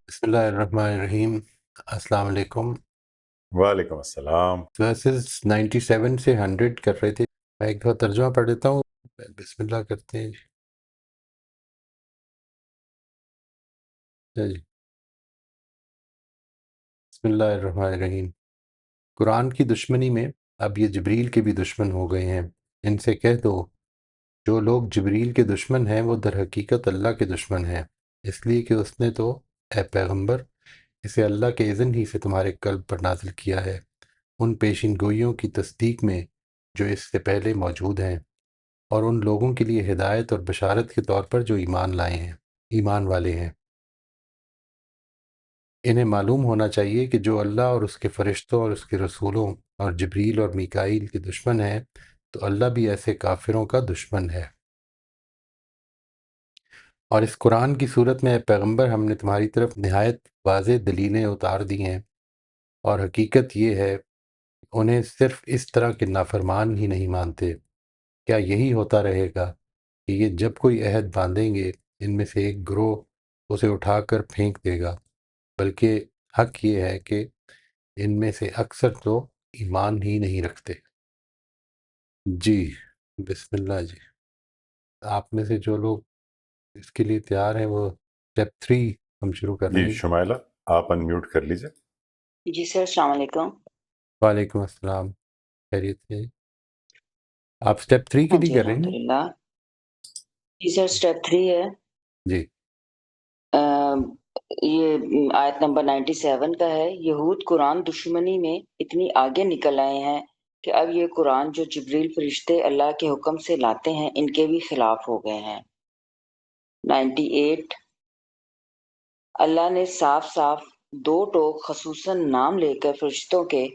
بسم اللہ الرحمن الرحیم۔ السلام علیکم۔ وعلیکم السلام۔ ورسز 97 سے 100 کر رہے تھے۔ میں ایک دفعہ ترجمہ پڑھ دیتا ہوں، بسم اللہ کرتے ہیں۔ جی، بسم اللہ الرحمن الرحیم۔ قرآن کی دشمنی میں اب یہ جبریل کے بھی دشمن ہو گئے ہیں۔ ان سے کہہ دو جو لوگ جبریل کے دشمن ہیں وہ در حقیقت اللہ کے دشمن ہیں، اس لیے کہ اس نے تو اے پیغمبر اسے اللہ کے اذن ہی سے تمہارے قلب پر نازل کیا ہے، ان پیشین گوئیوں کی تصدیق میں جو اس سے پہلے موجود ہیں، اور ان لوگوں کے لیے ہدایت اور بشارت کے طور پر جو ایمان لائے ہیں، ایمان والے ہیں۔ انہیں معلوم ہونا چاہیے کہ جو اللہ اور اس کے فرشتوں اور اس کے رسولوں اور جبریل اور میکائیل کے دشمن ہیں، تو اللہ بھی ایسے کافروں کا دشمن ہے۔ اور اس قرآن کی صورت میں اے پیغمبر ہم نے تمہاری طرف نہایت واضح دلیلیں اتار دی ہیں، اور حقیقت یہ ہے انہیں صرف اس طرح کے نافرمان ہی نہیں مانتے۔ کیا یہی ہوتا رہے گا کہ یہ جب کوئی عہد باندھیں گے ان میں سے ایک گروہ اسے اٹھا کر پھینک دے گا، بلکہ حق یہ ہے کہ ان میں سے اکثر تو ایمان ہی نہیں رکھتے۔ جی، بسم اللہ جی۔ آپ میں سے جو لوگ اس کے لیے تیار ہیں وہ اسٹیپ 3 ہم شروع کر رہے جی ہیں۔ شمائلہ، آپ ان میوٹ کر لیجئے۔ جی سر، السلام علیکم۔ وعلیکم السلام، خیریت سے؟ آپ اسٹیپ 3 کے ہاں لیے جی کر رہے ہیں نا؟ الحمدللہ۔ جی سر، سٹیپ 3 ہے۔ جی یہ آیت نمبر 97 کا ہے۔ یہود قرآن دشمنی میں اتنی آگے نکل آئے ہیں کہ اب یہ قرآن جو جبریل فرشتے اللہ کے حکم سے لاتے ہیں ان کے بھی خلاف ہو گئے ہیں۔ 98، اللہ نے صاف صاف دو ٹوک خصوصاً نام لے کر فرشتوں کے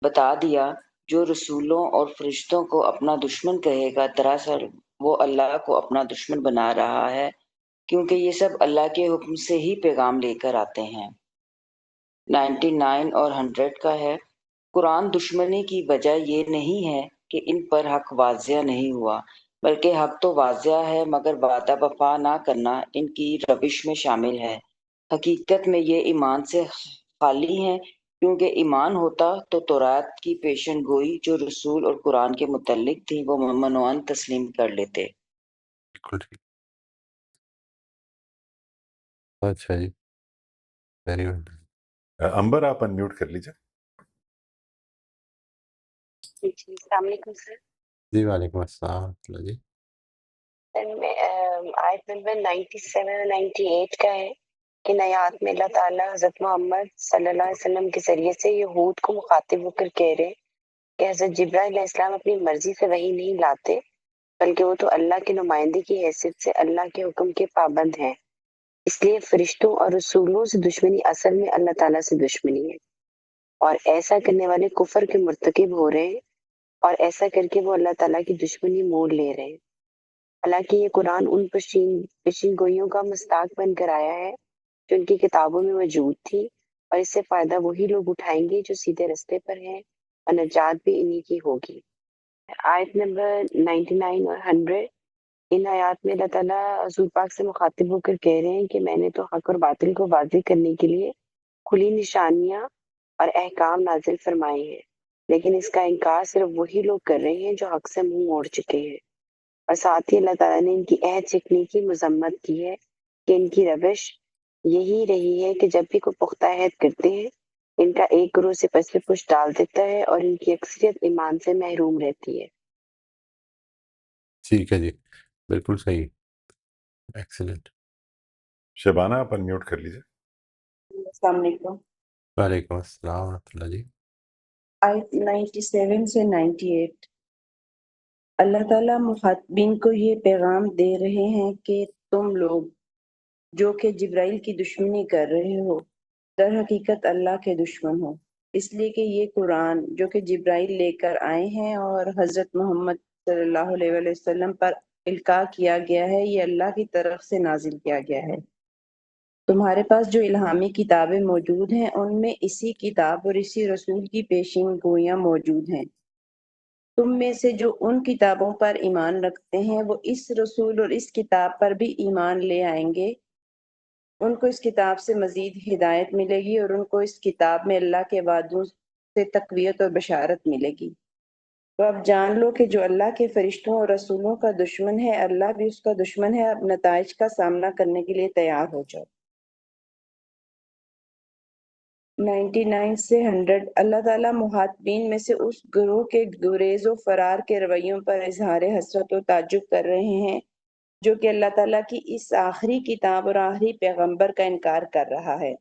بتا دیا، جو رسولوں اور فرشتوں کو اپنا دشمن کہے گا دراصل وہ اللہ کو اپنا دشمن بنا رہا ہے، کیونکہ یہ سب اللہ کے حکم سے ہی پیغام لے کر آتے ہیں۔ 99 اور 100 کا ہے۔ قرآن دشمنی کی وجہ یہ نہیں ہے کہ ان پر حق واضح نہیں ہوا، بلکہ حق تو واضح ہے مگر وعدہ وفا نہ کرنا ان کی روش میں شامل ہے۔ حقیقت میں یہ ایمان سے خالی ہیں، کیونکہ ایمان ہوتا تو تورات کی پیشن گوئی جو رسول اور قرآن کے متعلق تھی وہ ممنوعاً تسلیم کر لیتے۔ بالکل ٹھیک، اچھا جی، ویری گڈ۔ امبر آپ ان میوٹ کر لیجئے۔ جی السلام علیکم سر۔ جی وعلیکم السلام ورحمۃ اللہ جی۔ سر میں آیت نمبر 97 اور 98 کا ہے کہ آیات میں اللہ تعالیٰ حضرت محمد صلی اللہ علیہ وسلم کے ذریعے سے یہود کو مخاطب ہو کر کہہ رہے کہ حضرت جبرائیل علیہ السلام اپنی مرضی سے وحی نہیں لاتے، بلکہ وہ تو اللہ کے نمائندے کی حیثیت سے اللہ کے حکم کے پابند ہیں، اس لیے فرشتوں اور رسولوں سے دشمنی اصل میں اللہ تعالیٰ سے دشمنی ہے، اور ایسا کرنے والے کفر کے مرتکب ہو رہے ہیں، اور ایسا کر کے وہ اللہ تعالیٰ کی دشمنی مول لے رہے ہیں۔ حالانکہ یہ قرآن ان پیشین گوئیوں کا مصداق بن کر آیا ہے جو ان کی کتابوں میں موجود تھی، اور اس سے فائدہ وہی لوگ اٹھائیں گے جو سیدھے رستے پر ہیں، اور نجات بھی انہی کی ہوگی۔ آیت نمبر 99 اور 100، ان آیات میں اللہ تعالیٰ حضور پاک سے مخاطب ہو کر کہہ رہے ہیں کہ میں نے تو حق اور باطل کو واضح کرنے کے لیے کھلی نشانیاں اور احکام نازل فرمائے ہیں، لیکن اس کا انکار صرف وہی لوگ کر رہے ہیں جو حق سے منہ موڑ چکے ہیں، اور ساتھ ہی اللہ تعالیٰ نے ان کی عہد چکنی کی مذمت کی ہے کہ ان کی روش یہی رہی ہے کہ جب بھی کوئی پختہ عہد کرتے ہیں ان کا ایک گروہ سے پس پش ڈال دیتا ہے، اور ان کی اکثریت ایمان سے محروم رہتی ہے۔ ٹھیک ہے جی، بالکل صحیح، ایکسلنٹ۔ شبانہ آپ ان میوٹ کر لیجئے۔ السلام علیکم۔ وعلیکم السلام ورحمۃ اللہ جی۔ آیت 97 سے 98، اللہ تعالیٰ مخاطبین کو یہ پیغام دے رہے ہیں کہ تم لوگ جو کہ جبرائیل کی دشمنی کر رہے ہو در حقیقت اللہ کے دشمن ہو، اس لیے کہ یہ قرآن جو کہ جبرائیل لے کر آئے ہیں اور حضرت محمد صلی اللہ علیہ وآلہ وسلم پر القاء کیا گیا ہے، یہ اللہ کی طرف سے نازل کیا گیا ہے۔ تمہارے پاس جو الہامی کتابیں موجود ہیں ان میں اسی کتاب اور اسی رسول کی پیشین گوئیاں موجود ہیں۔ تم میں سے جو ان کتابوں پر ایمان رکھتے ہیں وہ اس رسول اور اس کتاب پر بھی ایمان لے آئیں گے ان کو اس کتاب سے مزید ہدایت ملے گی اور ان کو اس کتاب میں اللہ کے وعدوں سے تقویت اور بشارت ملے گی۔ تو اب جان لو کہ جو اللہ کے فرشتوں اور رسولوں کا دشمن ہے، اللہ بھی اس کا دشمن ہے۔ اب نتائج کا سامنا کرنے کے لیے تیار ہو جاؤ۔ 99 سے 100 اللہ تعالیٰ مخاطبین میں سے اس گروہ کے گریز و فرار کے رویوں پر اظہار حسرت و تعجب کر رہے ہیں جو کہ اللہ تعالیٰ کی اس آخری کتاب اور آخری پیغمبر کا انکار کر رہا ہے۔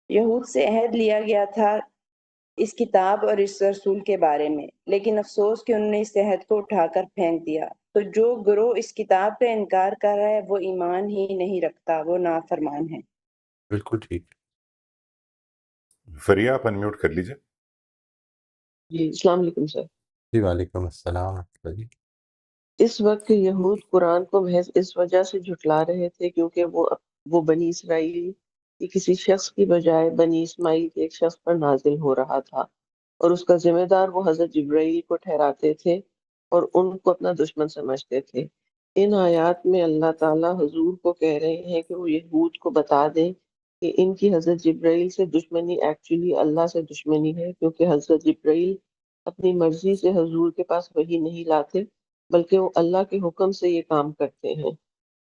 یہود سے عہد لیا گیا تھا اس کتاب اور اس رسول کے بارے میں، لیکن افسوس کہ انہوں نے اس عہد کو اٹھا کر پھینک دیا۔ تو جو گروہ اس کتاب کا انکار کر رہا ہے وہ ایمان ہی نہیں رکھتا، وہ نافرمان ہے۔ بالکل ٹھیک۔ فریہ آپ انمیوٹ کر لیجئے۔ جی السلام علیکم سر۔ جی وعلیکم السلام ورحمۃ اللہ جی۔ اس وقت یہود قرآن کو محض اس وجہ سے جھٹلا رہے تھے کیونکہ وہ بنی اسرائیل کی کسی شخص کی بجائے بنی اسماعیل کے ایک شخص پر نازل ہو رہا تھا اور اس کا ذمہ دار وہ حضرت جبرائیل کو ٹھہراتے تھے اور ان کو اپنا دشمن سمجھتے تھے۔ ان آیات میں اللہ تعالیٰ حضور کو کہہ رہے ہیں کہ وہ یہود کو بتا دیں کہ ان کی حضرت جبرائیل سے دشمنی ایکچولی اللہ سے دشمنی ہے، کیونکہ حضرت جبرائیل اپنی مرضی سے حضور کے پاس وحی نہیں لاتے بلکہ وہ اللہ کے حکم سے یہ کام کرتے ہیں۔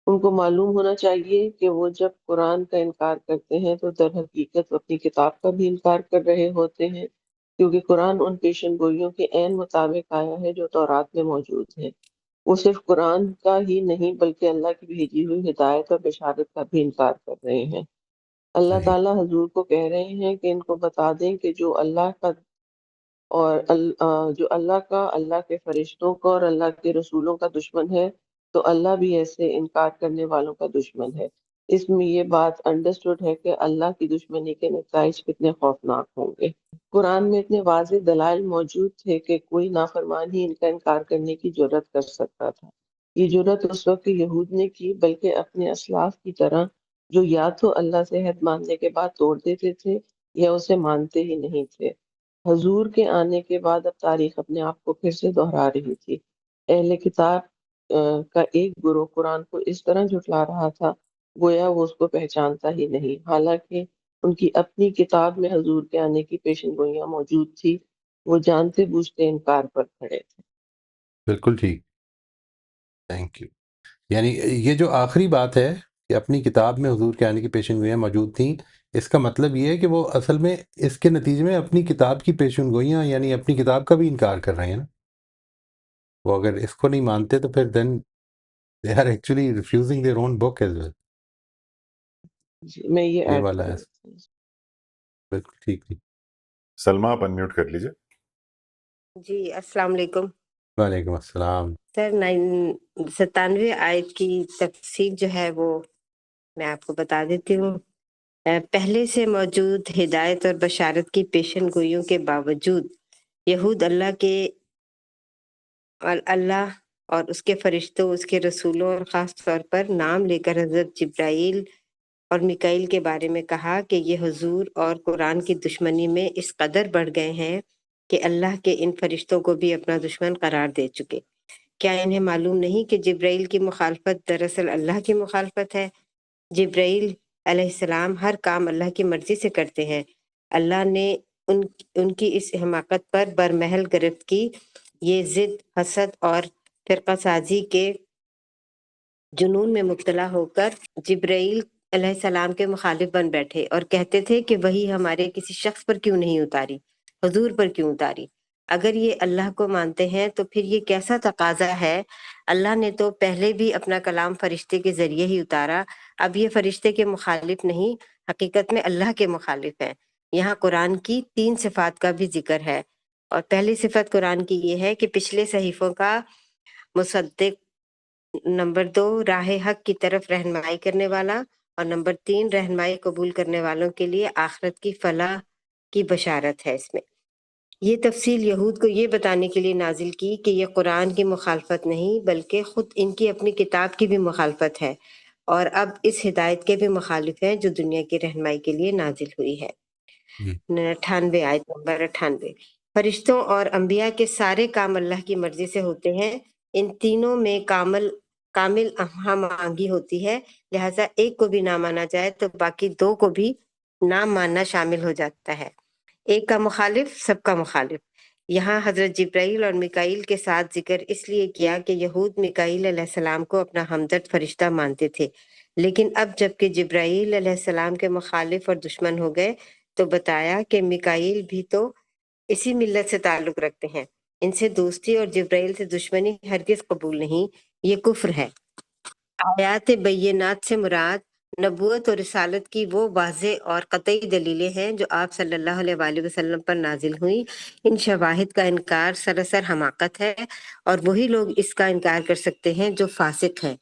ان کو معلوم ہونا چاہیے کہ وہ جب قرآن کا انکار کرتے ہیں تو در حقیقت وہ اپنی کتاب کا بھی انکار کر رہے ہوتے ہیں، کیونکہ قرآن ان پیشن گوئیوں کے عین مطابق آیا ہے جو تورات میں موجود ہیں۔ وہ صرف قرآن کا ہی نہیں بلکہ اللہ کی بھیجی ہوئی ہدایت اور بشارت کا بھی انکار کر رہے ہیں۔ اللہ صحیح۔ تعالیٰ حضور کو کہہ رہے ہیں کہ ان کو بتا دیں کہ جو اللہ کا اور جو اللہ کا، اللہ کے فرشتوں کا اور اللہ کے رسولوں کا دشمن ہے تو اللہ بھی ایسے انکار کرنے والوں کا دشمن ہے۔ اس میں یہ بات انڈرسٹوڈ ہے کہ اللہ کی دشمنی کے نتائج کتنے خوفناک ہوں گے۔ قرآن میں اتنے واضح دلائل موجود تھے کہ کوئی نافرمان ہی ان کا انکار کرنے کی جرات کر سکتا تھا۔ یہ جرات اس وقت یہود نے کی، بلکہ اپنے اسلاف کی طرح جو یا تو اللہ سے عہد ماننے کے بعد توڑ دیتے تھے یا اسے مانتے ہی نہیں تھے۔ حضور کے آنے کے بعد اب تاریخ اپنے آپ کو پھر سے دہرا رہی تھی۔ اہل کتاب کا ایک گروہ قرآن کو اس طرح جھٹلا رہا تھا گویا وہ اس کو پہچانتا ہی نہیں، حالانکہ ان کی اپنی کتاب میں حضور کے آنے کی پیشن گوئیاں موجود تھی۔ وہ جانتے بوجھتے انکار پر کھڑے تھے۔ بالکل ٹھیک، تھینک یو۔ یعنی یہ جو آخری بات ہے کہ اپنی کتاب میں حضور کے آنے کی پیشن گوئیاں موجود تھیں، اس کا مطلب یہ ہے کہ وہ اصل میں اس کے نتیجے میں اپنی کتاب کی پیشن گوئیاں یعنی اپنی کتاب کا بھی انکار کر رہے ہیں نا۔ وہ اگر اس کو نہیں مانتے تو پھر then they are actually refusing their own book as well. جی میں یہ یہ ایڈ والا کر ہے، رہی تھی۔ بالکل ٹھیک ٹھیک۔ سلمہ آپ انمیوٹ کر لیجئے۔ جی السلام علیکم وعلیکم السلام۔ سر۔ 97 آیت کی تفصیل جو ہے وہ میں آپ کو بتا دیتی ہوں۔ پہلے سے موجود ہدایت اور بشارت کی پیشن گوئیوں کے باوجود یہود اللہ اور اس کے فرشتوں، اس کے رسولوں اور خاص طور پر نام لے کر حضرت جبرائیل اور میکائیل کے بارے میں کہا کہ یہ حضور اور قرآن کی دشمنی میں اس قدر بڑھ گئے ہیں کہ اللہ کے ان فرشتوں کو بھی اپنا دشمن قرار دے چکے۔ کیا انہیں معلوم نہیں کہ جبرائیل کی مخالفت دراصل اللہ کی مخالفت ہے؟ جبرائیل علیہ السلام ہر کام اللہ کی مرضی سے کرتے ہیں۔ اللہ نے ان کی اس حماقت پر برمحل گرفت کی۔ یہ ضد، حسد اور فرقہ سازی کے جنون میں مبتلا ہو کر جبرائیل علیہ السلام کے مخالف بن بیٹھے اور کہتے تھے کہ وہی ہمارے کسی شخص پر کیوں نہیں اتاری، حضور پر کیوں اتاری؟ اگر یہ اللہ کو مانتے ہیں تو پھر یہ کیسا تقاضا ہے؟ اللہ نے تو پہلے بھی اپنا کلام فرشتے کے ذریعے ہی اتارا، اب یہ فرشتے کے مخالف نہیں، حقیقت میں اللہ کے مخالف ہیں۔ یہاں قرآن کی 3 صفات کا بھی ذکر ہے، اور پہلی صفت قرآن کی یہ ہے کہ پچھلے صحیفوں کا مصدق، نمبر 2 راہ حق کی طرف رہنمائی کرنے والا، اور نمبر 3 رہنمائی قبول کرنے والوں کے لیے آخرت کی فلاح کی بشارت ہے۔ اس میں یہ تفصیل یہود کو یہ بتانے کے لیے نازل کی کہ یہ قرآن کی مخالفت نہیں بلکہ خود ان کی اپنی کتاب کی بھی مخالفت ہے، اور اب اس ہدایت کے بھی مخالف ہیں جو دنیا کی رہنمائی کے لیے نازل ہوئی ہے۔ 98 آیت نمبر 98۔ فرشتوں اور انبیاء کے سارے کام اللہ کی مرضی سے ہوتے ہیں۔ ان تینوں میں کامل ہم آہنگی ہوتی ہے، لہذا ایک کو بھی نہ مانا جائے تو باقی دو کو بھی نہ ماننا شامل ہو جاتا ہے۔ ایک کا مخالف سب کا مخالف۔ یہاں حضرت جبرائیل اور میکائیل کے ساتھ ذکر اس لیے کیا کہ یہود میکائیل علیہ السلام کو اپنا ہمدرد فرشتہ مانتے تھے، لیکن اب جب کہ جبرائیل علیہ السلام کے مخالف اور دشمن ہو گئے تو بتایا کہ میکائیل بھی تو اسی ملت سے تعلق رکھتے ہیں، ان سے دوستی اور جبرائیل سے دشمنی ہرگز قبول نہیں، یہ کفر ہے۔ آیات بینات سے مراد نبوت اور رسالت کی وہ واضح اور قطعی دلیلیں ہیں جو آپ صلی اللہ علیہ وآلہ وسلم پر نازل ہوئیں۔ ان شواہد کا انکار سراسر حماقت ہے، اور وہی لوگ اس کا انکار کر سکتے ہیں جو فاسق ہیں،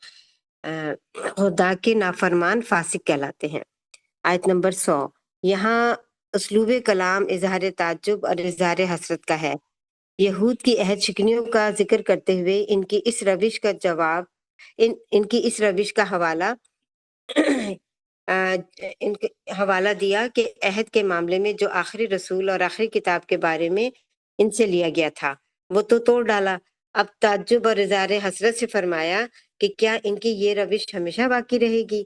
خدا کے نافرمان فاسق کہلاتے ہیں۔ آیت نمبر 100، یہاں اسلوب کلام اظہار تعجب اور اظہار حسرت کا ہے۔ یہود کی عہد شکنیوں کا ذکر کرتے ہوئے ان کی اس روش کا جواب ان کی اس روش کا حوالہ حوالہ دیا کہ عہد کے معاملے میں جو آخری رسول اور آخری کتاب کے بارے میں ان سے لیا گیا تھا وہ تو توڑ ڈالا۔ اب تعجب اور اظہار حسرت سے فرمایا کہ کیا ان کی یہ روش ہمیشہ باقی رہے گی؟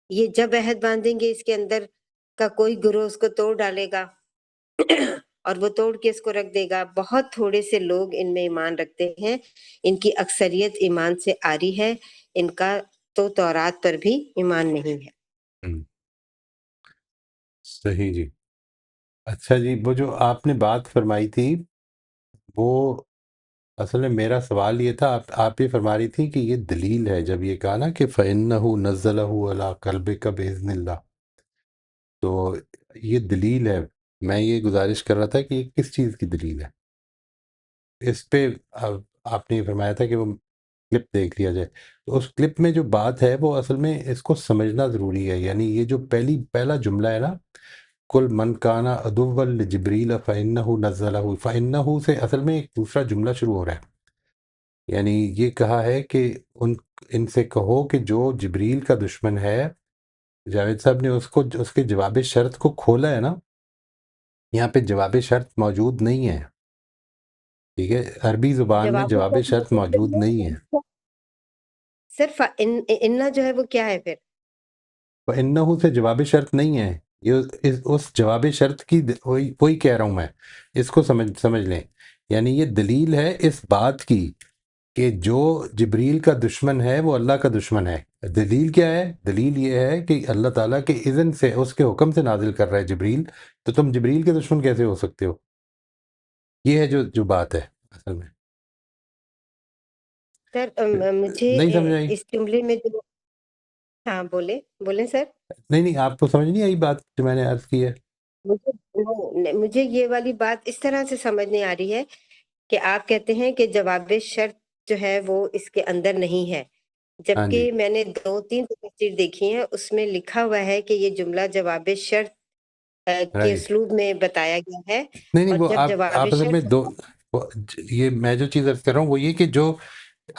یہ جب عہد باندھیں گے اس کے اندر کا کوئی گروہ اس کو توڑ ڈالے گا اور وہ توڑ کے اس کو رکھ دے گا۔ بہت تھوڑے سے لوگ ان میں ایمان رکھتے ہیں، ان کی اکثریت ایمان سے عاری ہے، ان کا تو تورات پر بھی ایمان نہیں ہے۔ صحیح جی۔ اچھا جی، وہ جو آپ نے بات فرمائی تھی وہ اصل میں میرا سوال یہ تھا، آپ یہ فرما رہی تھی کہ یہ دلیل ہے، جب یہ کہا نا کہ فَإِنَّهُ نَزَّلَهُ عَلَىٰ قَلْبِكَ بِإِذْنِ اللَّهِ، تو یہ دلیل ہے۔ میں یہ گزارش کر رہا تھا کہ یہ کس چیز کی دلیل ہے؟ اس پہ آپ نے یہ فرمایا تھا کہ وہ کلپ دیکھ لیا جائے، تو اس کلپ میں جو بات ہے وہ اصل میں اس کو سمجھنا ضروری ہے۔ یعنی یہ جو پہلا جملہ ہے نا، کل من کانا عدوا لجبریل فإنہ نزلہ، فإنہ سے اصل میں ایک دوسرا جملہ شروع ہو رہا ہے۔ یعنی یہ کہا ہے کہ ان سے کہو کہ جو جبریل کا دشمن ہے، جاوید صاحب نے اس کے جواب شرط کو کھولا ہے نا، یہاں پہ جواب شرط موجود نہیں ہے، ٹھیک ہے، عربی زبان میں جواب شرط موجود نہیں ہے۔ صرف انّا جو ہے وہ کیا ہے پھر؟ فإنہ سے جواب شرط نہیں ہے، یہ اس جواب شرط کی وہی کہہ رہا ہوں میں، اس کو سمجھ لیں۔ یعنی یہ دلیل ہے اس بات کی کہ جو جبریل کا دشمن ہے وہ اللہ کا دشمن ہے۔ دلیل کیا ہے؟ دلیل یہ ہے کہ اللہ تعالیٰ کے اذن سے، اس کے حکم سے نازل کر رہا ہے جبریل، تو تم جبریل کے دشمن کیسے ہو سکتے ہو؟ یہ ہے جو بات ہے اصل میں۔ سر مجھے نہیں سمجھ آئی؟ اس جملے میں جو ہاں بولیں سر۔ نہیں آپ کو سمجھ نہیں آئی بات جو میں نے عرض کی ہے؟ مجھے یہ والی بات اس طرح سے سمجھ نہیں آ رہی ہے کہ آپ کہتے ہیں کہ جواب شرط جو ہے وہ اس کے اندر نہیں ہے، ہاں جی، جبکہ میں نے 2-3 تفسیر دیکھی ہیں، اس میں لکھا ہوا ہے کہ یہ جملہ جواب شرط کے رائٹ۔ اسلوب میں بتایا گیا ہے، نہیں اور وہ جب جواب آپ اصل میں شرط یہ میں جو چیز عرض کر رہا ہوں وہ یہ کہ جو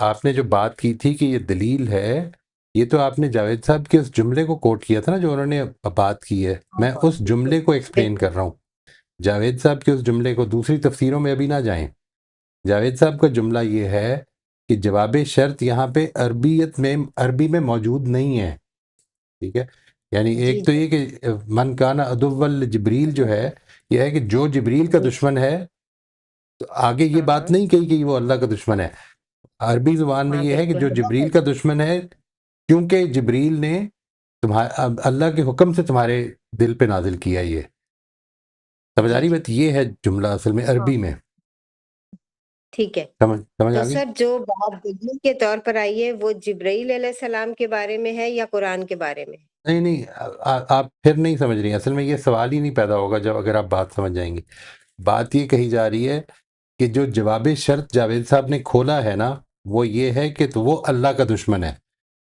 آپ نے جو بات کی تھی کہ یہ دلیل ہے، یہ تو آپ نے جاوید صاحب کے اس جملے کو کوٹ کیا تھا نا جو انہوں نے بات کی ہے، میں اس جملے کو ایکسپلین کر رہا ہوں۔ جاوید صاحب کے اس جملے کو دوسری تفسیروں میں ابھی نہ جائیں۔ جاوید صاحب کا جملہ یہ ہے کہ جواب شرط یہاں پہ عربی میں موجود نہیں ہے، ٹھیک ہے۔ یعنی جی ایک تو یہ کہ من کانا عدوا لجبریل جو ہے، یہ ہے کہ جو جبریل کا جی دشمن ہے، تو آگے یہ بات نہیں کہی کہ وہ اللہ کا دشمن ہے۔ عربی زبان میں ہاں یہ ہے کہ جو بالکل جبریل کا دشمن ہے، کیونکہ جبریل نے اللہ کے حکم سے تمہارے دل پہ نازل کیا، یہ سمجھ آ جی رہی جی بات؟ یہ ہے جملہ اصل میں عربی میں، ٹھیک ہے۔ سمجھ تو آ گئی؟ سر جو بات دلیل کے طور پر آئی ہے وہ جبرائیل علیہ السلام کے بارے میں ہے یا قرآن کے بارے میں؟ نہیں آپ پھر نہیں سمجھ رہی ہیں، اصل میں یہ سوال ہی نہیں پیدا ہوگا جب اگر آپ بات سمجھ جائیں گی۔ بات یہ کہی جا رہی ہے کہ جو جواب شرط جاوید صاحب نے کھولا ہے نا، وہ یہ ہے کہ تو وہ اللہ کا دشمن ہے،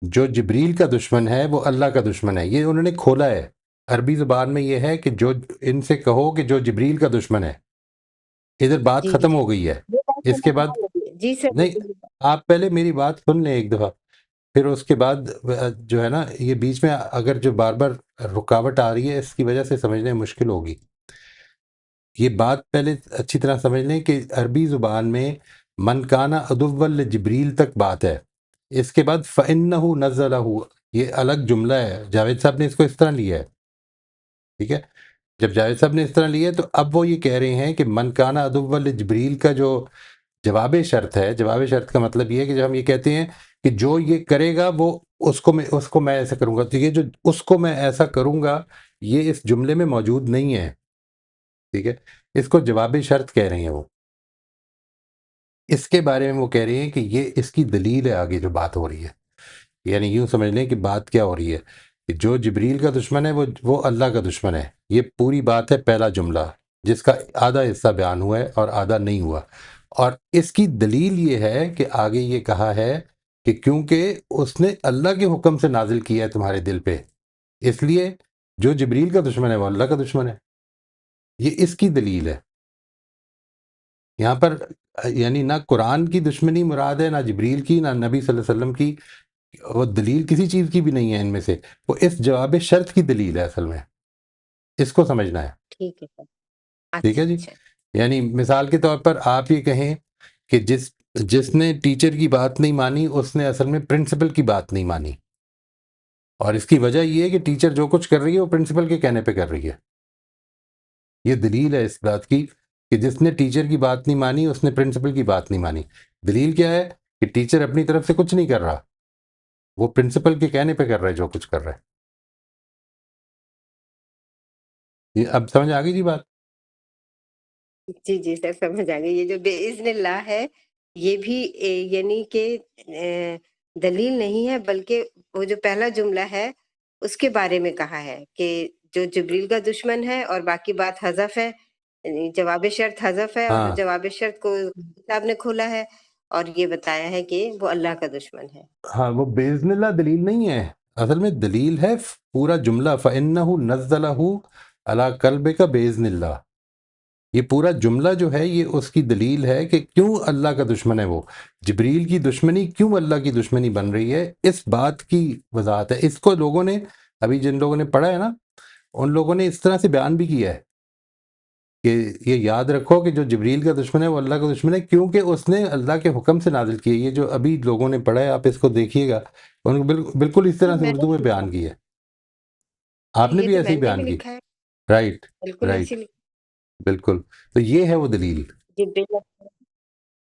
جو جبریل کا دشمن ہے وہ اللہ کا دشمن ہے، یہ انہوں نے کھولا ہے۔ عربی زبان میں یہ ہے کہ جو ان سے کہو کہ جو جبریل کا دشمن ہے، ادھر بات جی جی ختم ہو گئی ہے۔ یہ بات اس کے سمجھ بعد آ رہی ہے۔ جی سر نہیں، آپ پہلے میری بات سن لیں ایک دفعہ، پھر اس کے بعد جو ہے نا یہ بیچ میں اگر جو بار بار رکاوٹ آ رہی ہے اس کی وجہ سے سمجھنے مشکل ہوگی۔ یہ بات پہلے اچھی طرح سمجھ لیں کہ عربی زبان میں من کانا عدوا لجبریل تک بات ہے، اس کے بعد فَإِنَّهُ نَزَّلَهُ، یہ الگ جملہ ہے، جاوید صاحب نے اس کو اس طرح لیا ہے، ٹھیک ہے؟ جب جاوید صاحب نے اس طرح لیا ہے تو اب وہ یہ کہہ رہے ہیں کہ من کان عدو لجبریل کا جو جواب شرط ہے، جواب شرط کا مطلب یہ ہے کہ جب ہم یہ کہتے ہیں کہ جو یہ کرے گا وہ اس کو میں ایسا کروں گا، تو یہ جو اس کو میں ایسا کروں گا یہ اس جملے میں موجود نہیں ہے، ٹھیک ہے؟ اس کو جواب شرط کہہ رہے ہیں وہ، اس کے بارے میں وہ کہہ رہے ہیں کہ یہ اس کی دلیل ہے آگے جو بات ہو رہی ہے، یعنی یوں سمجھ لیں کہ بات کیا ہو رہی ہے کہ جو جبریل کا دشمن ہے وہ اللہ کا دشمن ہے، یہ پوری بات ہے پہلا جملہ جس کا آدھا حصہ بیان ہوا ہے اور آدھا نہیں ہوا، اور اس کی دلیل یہ ہے کہ آگے یہ کہا ہے کہ کیونکہ اس نے اللہ کے حکم سے نازل کیا ہے تمہارے دل پہ، اس لیے جو جبریل کا دشمن ہے وہ اللہ کا دشمن ہے، یہ اس کی دلیل ہے یہاں پر، یعنی نہ قرآن کی دشمنی مراد ہے، نہ جبریل کی، نہ نبی صلی اللہ علیہ وسلم کی، وہ دلیل کسی چیز کی بھی نہیں ہے ان میں سے، وہ اس جواب شرط کی دلیل ہے اصل میں، اس کو سمجھنا ہے، ٹھیک ہے سر، ٹھیک ہے اچھا جی؟ اچھا، یعنی مثال کے طور پر آپ یہ کہیں کہ جس نے ٹیچر کی بات نہیں مانی اس نے اصل میں پرنسپل کی بات نہیں مانی، اور اس کی وجہ یہ ہے کہ ٹیچر جو کچھ کر رہی ہے وہ پرنسپل کے کہنے پہ کر رہی ہے، یہ دلیل ہے اس بات کی کہ جس نے ٹیچر کی بات نہیں مانی اس نے پرنسپل کی بات نہیں مانی، دلیل کیا ہے کہ ٹیچر اپنی طرف سے کچھ نہیں کر رہا، وہ پرنسپل کے کہنے پہ کر رہا ہے جو کچھ کر رہا ہے، یہ اب سمجھ آ گئی جی بات؟ جی جی سر سمجھ آ گئی، یہ جو بے اذن اللہ ہے یہ بھی یعنی کہ دلیل نہیں ہے، بلکہ وہ جو پہلا جملہ ہے اس کے بارے میں کہا ہے کہ جو جبریل کا دشمن ہے، اور باقی بات حذف ہے، یعنی جواب شرط حذف ہے، اور ہاں جواب شرط کو صاحب نے کھولا ہے اور یہ بتایا ہے کہ وہ اللہ کا دشمن ہے۔ ہاں، وہ بِإِذْنِ اللہ دلیل نہیں ہے، اصل میں دلیل ہے پورا جملہ فَإِنَّهُ نَزَّلَهُ عَلَىٰ قَلْبِكَ بِإِذْنِ اللہ، یہ پورا جملہ جو ہے یہ اس کی دلیل ہے کہ کیوں اللہ کا دشمن ہے وہ، جبریل کی دشمنی کیوں اللہ کی دشمنی بن رہی ہے، اس بات کی وضاحت ہے، اس کو لوگوں نے ابھی جن لوگوں نے پڑھا ہے نا ان لوگوں نے اس طرح سے بیان بھی کیا ہے کہ یہ یاد رکھو کہ جو جبریل کا دشمن ہے وہ اللہ کا دشمن ہے کیونکہ اس نے اللہ کے حکم سے نازل کیا، یہ جو ابھی لوگوں نے پڑھا ہے آپ اس کو دیکھیے گا، ان کو بالکل اس طرح سے میں نے اردو میں بھی لکھا بیان کی ہے، آپ نے یہ بھی تو ایسے میں ہی نے بھی بیان کی، لکھا ہے، رائٹ، بالکل ایسی رائٹ، بالکل، تو یہ ہے وہ دلیل، جبریل،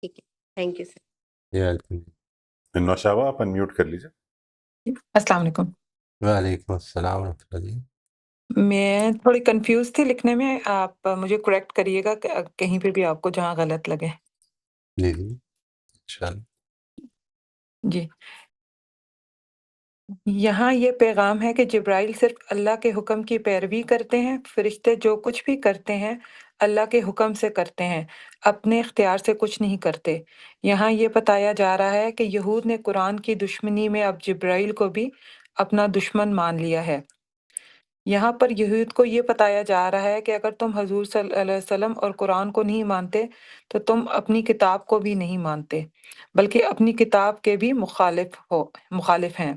ٹھیک ہے، تھینک یو سر۔ نوشابہ آپ انمیوٹ کر لیجئے۔ السلام علیکم۔ وعلیکم السلام ورحمۃ اللہ جی۔ میں تھوڑی کنفیوز تھی لکھنے میں، آپ مجھے کریکٹ کریے گا کہ کہیں پہ بھی آپ کو جہاں غلط لگے۔ جی جی انشاءاللہ۔ جی، یہاں یہ پیغام ہے کہ جبرائیل صرف اللہ کے حکم کی پیروی کرتے ہیں، فرشتے جو کچھ بھی کرتے ہیں اللہ کے حکم سے کرتے ہیں، اپنے اختیار سے کچھ نہیں کرتے۔ یہاں یہ بتایا جا رہا ہے کہ یہود نے قرآن کی دشمنی میں اب جبرائیل کو بھی اپنا دشمن مان لیا ہے۔ یہاں پر یہود کو یہ بتایا جا رہا ہے کہ اگر تم حضور صلی اللہ علیہ وسلم اور قرآن کو نہیں مانتے تو تم اپنی کتاب کو بھی نہیں مانتے، بلکہ اپنی کتاب کے بھی مخالف ہیں،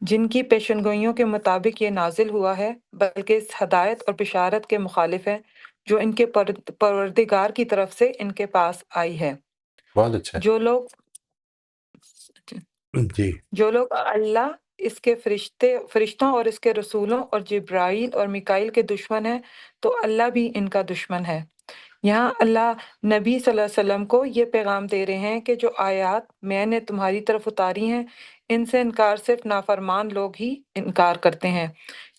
جن کی پیشنگوئیوں کے مطابق یہ نازل ہوا ہے، بلکہ اس ہدایت اور بشارت کے مخالف ہیں جو ان کے پروردگار کی طرف سے ان کے پاس آئی ہے۔ بہت اچھا جو لوگ ہے جی۔ جو لوگ اللہ، اس کے فرشتوں اور اس کے رسولوں اور جبرائیل اور میکائیل کے دشمن ہیں تو اللہ بھی ان کا دشمن ہے۔ یہاں اللہ نبی صلی اللہ علیہ وسلم کو یہ پیغام دے رہے ہیں کہ جو آیات میں نے تمہاری طرف اتاری ہیں ان سے انکار صرف نافرمان لوگ ہی انکار کرتے ہیں۔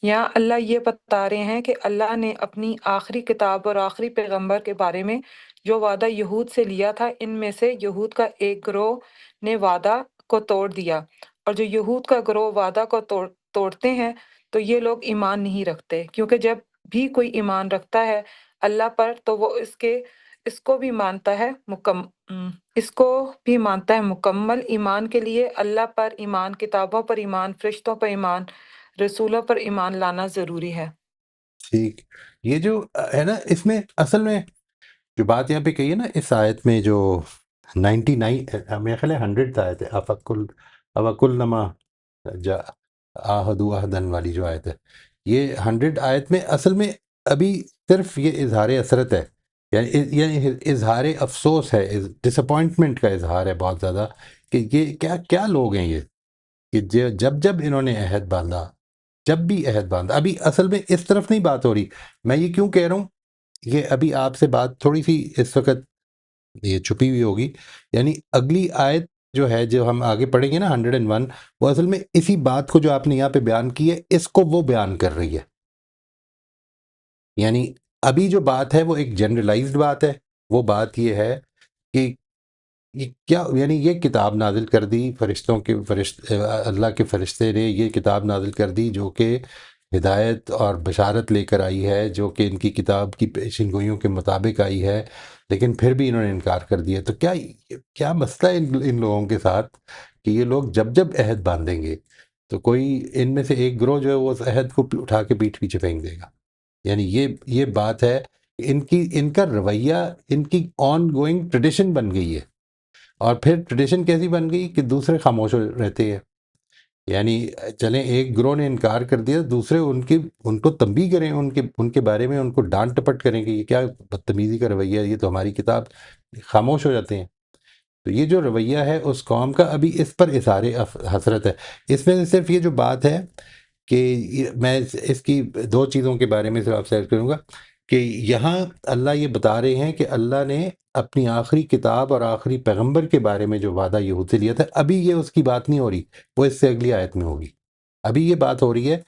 یہاں اللہ یہ بتا رہے ہیں کہ اللہ نے اپنی آخری کتاب اور آخری پیغمبر کے بارے میں جو وعدہ یہود سے لیا تھا، ان میں سے یہود کا ایک گروہ نے وعدہ کو توڑ دیا، اور جو یہود کا گروہ وعدہ کو توڑتے ہیں تو یہ لوگ ایمان نہیں رکھتے، کیونکہ جب بھی کوئی ایمان رکھتا ہے اللہ پر تو وہ اس کو بھی مانتا ہے مکمل ایمان کے لیے اللہ پر ایمان، کتابوں پر ایمان، فرشتوں پر ایمان، رسولوں پر ایمان لانا ضروری ہے۔ ٹھیک، یہ جو ہے نا اس میں اصل میں جو بات یہاں پہ کہی ہے نا اس آیت میں جو 99 میرے خیال ہے 100 آیت ہے، اوکل نما جا آہدو آہدن والی جو آیت ہے، یہ 100 آیت میں اصل میں ابھی صرف یہ اظہار حسرت ہے، یعنی اظہار افسوس ہے، ڈس اپوائنٹمنٹ کا اظہار ہے بہت زیادہ کہ یہ کیا کیا لوگ ہیں یہ کہ جب جب انہوں نے عہد باندھا، جب بھی عہد باندھا، ابھی اصل میں اس طرف نہیں بات ہو رہی. میں یہ کیوں کہہ رہا ہوں، یہ ابھی آپ سے بات تھوڑی سی اس وقت یہ چھپی ہوئی ہوگی. یعنی اگلی آیت جو ہے، جو ہم آگے پڑھیں گے نا 101، وہ اصل میں اسی بات کو جو آپ نے یہاں پہ بیان کی ہے، اس کو وہ بیان کر رہی ہے. یعنی ابھی جو بات ہے وہ ایک جنرلائزڈ بات ہے. وہ بات یہ ہے کہ یہ کیا، یعنی یہ کتاب نازل کر دی فرشتوں کے اللہ کے فرشتے نے یہ کتاب نازل کر دی جو کہ ہدایت اور بشارت لے کر آئی ہے، جو کہ ان کی کتاب کی پیشن گوئیوں کے مطابق آئی ہے، لیکن پھر بھی انہوں نے انکار کر دیا. تو کیا مسئلہ ہے ان لوگوں کے ساتھ کہ یہ لوگ جب جب عہد باندھیں گے تو کوئی ان میں سے ایک گروہ جو ہے وہ اس عہد کو اٹھا کے پیٹھ پیچھے پھینک دے گا. یعنی یہ بات ہے، ان کا رویہ ان کی آن گوئنگ ٹریڈیشن بن گئی ہے. اور پھر ٹریڈیشن کیسی بن گئی کہ دوسرے خاموش رہتے ہیں. یعنی چلیں ایک گروہ نے انکار کر دیا، دوسرے ان کو تنبیہ کریں، ان کے بارے میں ان کو ڈانٹ ٹپٹ کریں کہ یہ کیا بدتمیزی کا رویہ ہے، یہ تو ہماری کتاب، خاموش ہو جاتے ہیں. تو یہ جو رویہ ہے اس قوم کا، ابھی اس پر اظہار حسرت ہے. اس میں سے صرف یہ جو بات ہے کہ میں اس کی دو چیزوں کے بارے میں صرف آپ سے عرض کروں گا کہ یہاں اللہ یہ بتا رہے ہیں کہ اللہ نے اپنی آخری کتاب اور آخری پیغمبر کے بارے میں جو وعدہ یہود سے لیا تھا، ابھی یہ اس کی بات نہیں ہو رہی، وہ اس سے اگلی آیت میں ہوگی. ابھی یہ بات ہو رہی ہے،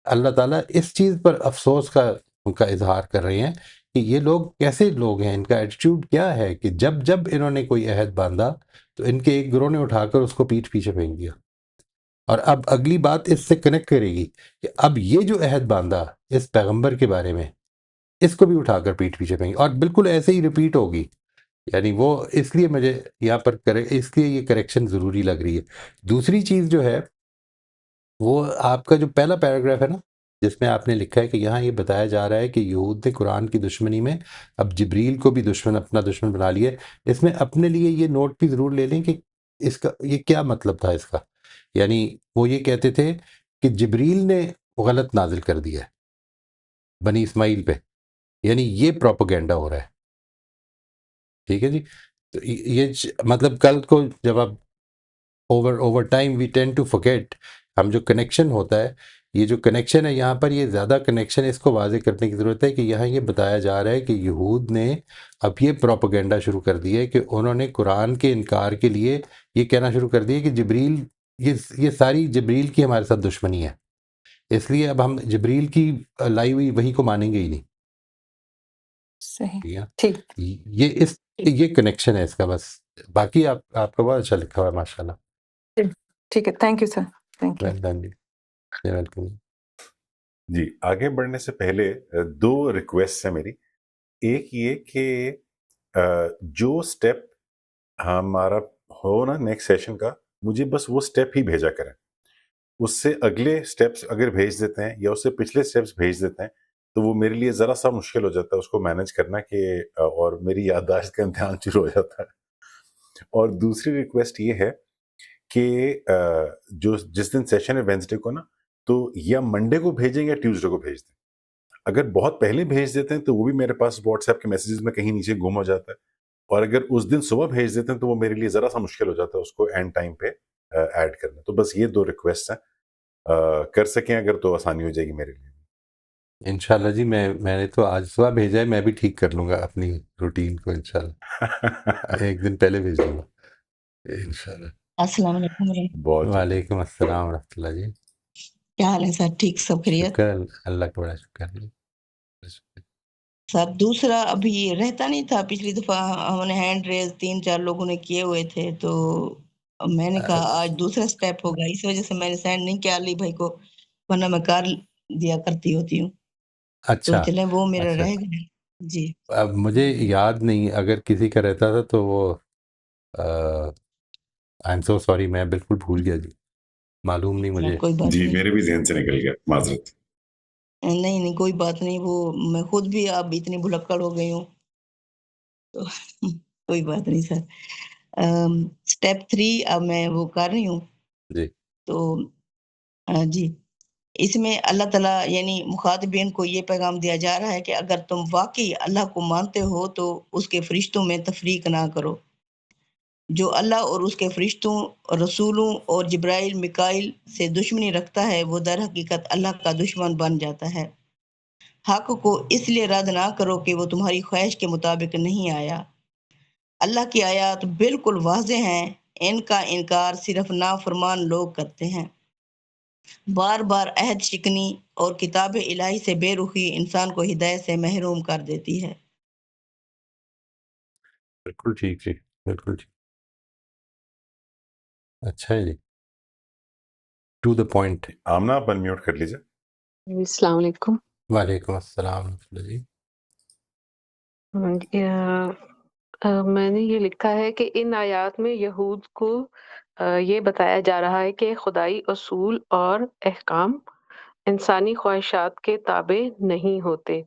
اللہ تعالیٰ اس چیز پر افسوس کا اظہار کر رہے ہیں کہ یہ لوگ کیسے لوگ ہیں، ان کا ایٹیٹیوڈ کیا ہے کہ جب جب انہوں نے کوئی عہد باندھا تو ان کے ایک گروہ نے اٹھا کر اس کو پیٹھ پیچھے پھینک دیا. اور اب اگلی بات اس سے کنیکٹ کرے گی کہ اب یہ جو عہد باندھا اس پیغمبر کے بارے میں، اس کو بھی اٹھا کر پیٹھ پیچھے پھینک، اور بالکل ایسے ہی ریپیٹ ہوگی. یعنی وہ اس لیے مجھے یہاں پر اس لیے یہ کریکشن ضروری لگ رہی ہے. دوسری چیز جو ہے وہ آپ کا جو پہلا پیراگراف ہے نا، جس میں آپ نے لکھا ہے کہ یہاں یہ بتایا جا رہا ہے کہ یہود نے قرآن کی دشمنی میں اب جبریل کو بھی اپنا دشمن بنا لیا ہے. اس میں اپنے لیے یہ نوٹ بھی ضرور لے لیں کہ اس کا یہ کیا مطلب تھا اس کا. یعنی وہ یہ کہتے تھے کہ جبریل نے غلط نازل کر دیا ہے بنی اسماعیل پہ، یعنی یہ پروپیگنڈا ہو رہا ہے. ٹھیک ہے جی. تو یہ مطلب کل کو جب آپ over time we tend to forget, ہم جو کنیکشن ہوتا ہے، یہ جو کنیکشن ہے یہاں پر، یہ زیادہ کنیکشن اس کو واضح کرنے کی ضرورت ہے کہ یہاں یہ بتایا جا رہا ہے کہ یہود نے اب یہ پروپیگنڈا شروع کر دی ہے کہ انہوں نے قرآن کے انکار کے لیے یہ کہنا شروع کر دیا کہ جبریل، یہ ساری جبریل کی ہمارے ساتھ دشمنی ہے، اس لیے اب ہم جبریل کی لائی ہوئی وہی کو مانیں گے ہی نہیں. صحیح. ٹھیک ہے، ٹھیک. یہ کنیکشن ہے اس کا. بس باقی آپ کا بہت اچھا لکھا ہوا ہے ماشاء اللہ. ٹھیک ہے. Thank you sir. Thank you. Well done جی، ویلکم. جی آگے بڑھنے سے پہلے دو ریکویسٹ ہے میری. ایک یہ کہ جو سٹیپ ہمارا ہو نا نیکسٹ سیشن کا، مجھے بس وہ سٹیپ ہی بھیجا کریں. اس سے اگلے سٹیپس اگر بھیج دیتے ہیں یا اس سے پچھلے سٹیپس بھیج دیتے ہیں تو وہ میرے لیے ذرا سا مشکل ہو جاتا ہے اس کو مینج کرنا، کہ اور میری یادداشت کا امتحان شروع ہو جاتا ہے. اور دوسری ریکویسٹ یہ ہے کہ جو جس دن سیشن ہے وینسڈے کو نا، تو یا منڈے کو بھیجیں یا ٹیوزڈے کو بھیج دیں. اگر بہت پہلے بھیج دیتے ہیں تو وہ بھی میرے پاس واٹس ایپ کے میسیجز میں کہیں نیچے گم ہو جاتا ہے، اور اگر اس دن صبح بھیج دیتے ہیں تو وہ میرے لیے ذرا سا مشکل ہو جاتا ہے اس کو اینڈ ٹائم پہ ایڈ کرنا. تو بس یہ دو ریکویسٹ ہیں، کر سکیں اگر تو آسانی ہو جائے گی میرے لیے. انشاءاللہ جی، میں نے تو آج صبح بھیجا ہے، میں بھی ٹھیک کر لوں گا اپنی روٹین کو انشاءاللہ. ایک دن پہلے بھیج دوں گا انشاءاللہ. السلام علیکم ورحمۃ بہت وعلیکم السلام ورحمۃ اللہ جی. کیا حال ہے سر؟ ٹھیک سب خیریت؟ شکر اللہ کا بڑا شکر ہے. سر دوسرا ابھی رہتا نہیں تھا، پچھلی دفعہ ہم نے ہینڈ ریز 3-4 لوگوں نے کیے ہوئے تھے، تو میں نے کہا آج دوسرا سٹیپ ہوگا، اس وجہ سے میں نے سینڈ نہیں کیا علی بھائی کو، ورنہ میں کر دیا کرتی ہوتی ہوں. تو اچھا چلیں وہ میرا اچھا، رہ گیا. جی اب مجھے یاد نہیں، اگر کسی کا رہتا تھا تو وہ آئی ایم سو سوری، میں بالکل بھول گیا جی، معلوم نہیں مجھے. کوئی بات جی نہیں. میرے بھی ذہن سے نکل گیا، معذرت. نہیں کوئی بات نہیں، وہ میں خود بھی اب اتنی بھلکڑ ہو گئی ہوں تو کوئی بات نہیں سر. سٹیپ 3 اب میں وہ کر رہی ہوں. جی تو جی اس میں اللہ تعالیٰ یعنی مخاطبین کو یہ پیغام دیا جا رہا ہے کہ اگر تم واقعی اللہ کو مانتے ہو تو اس کے فرشتوں میں تفریق نہ کرو. جو اللہ اور اس کے فرشتوں، رسولوں اور جبرائیل میکائیل سے دشمنی رکھتا ہے وہ در حقیقت اللہ کا دشمن بن جاتا ہے۔ حق کو اس لیے رد نہ کرو کہ وہ تمہاری خواہش کے مطابق نہیں آیا۔ اللہ کی آیات بالکل واضح ہیں، ان کا انکار صرف نافرمان لوگ کرتے ہیں۔ بار بار عہد شکنی اور کتاب الہی سے بے رخی انسان کو ہدایت سے محروم کر دیتی ہے۔ بالکل ٹھیک جی، بالکل ٹھیک۔ اچھا جی، ٹو دا پوائنٹ۔ آمنہ آپ انمیوٹ کر لیجیے۔ السلام علیکم۔ وعلیکم السلام ورحمۃ اللہ جی۔ میں نے یہ لکھا ہے کہ ان آیات میں یہود کو یہ بتایا جا رہا ہے کہ خدائی اصول اور احکام انسانی خواہشات کے تابع نہیں ہوتے،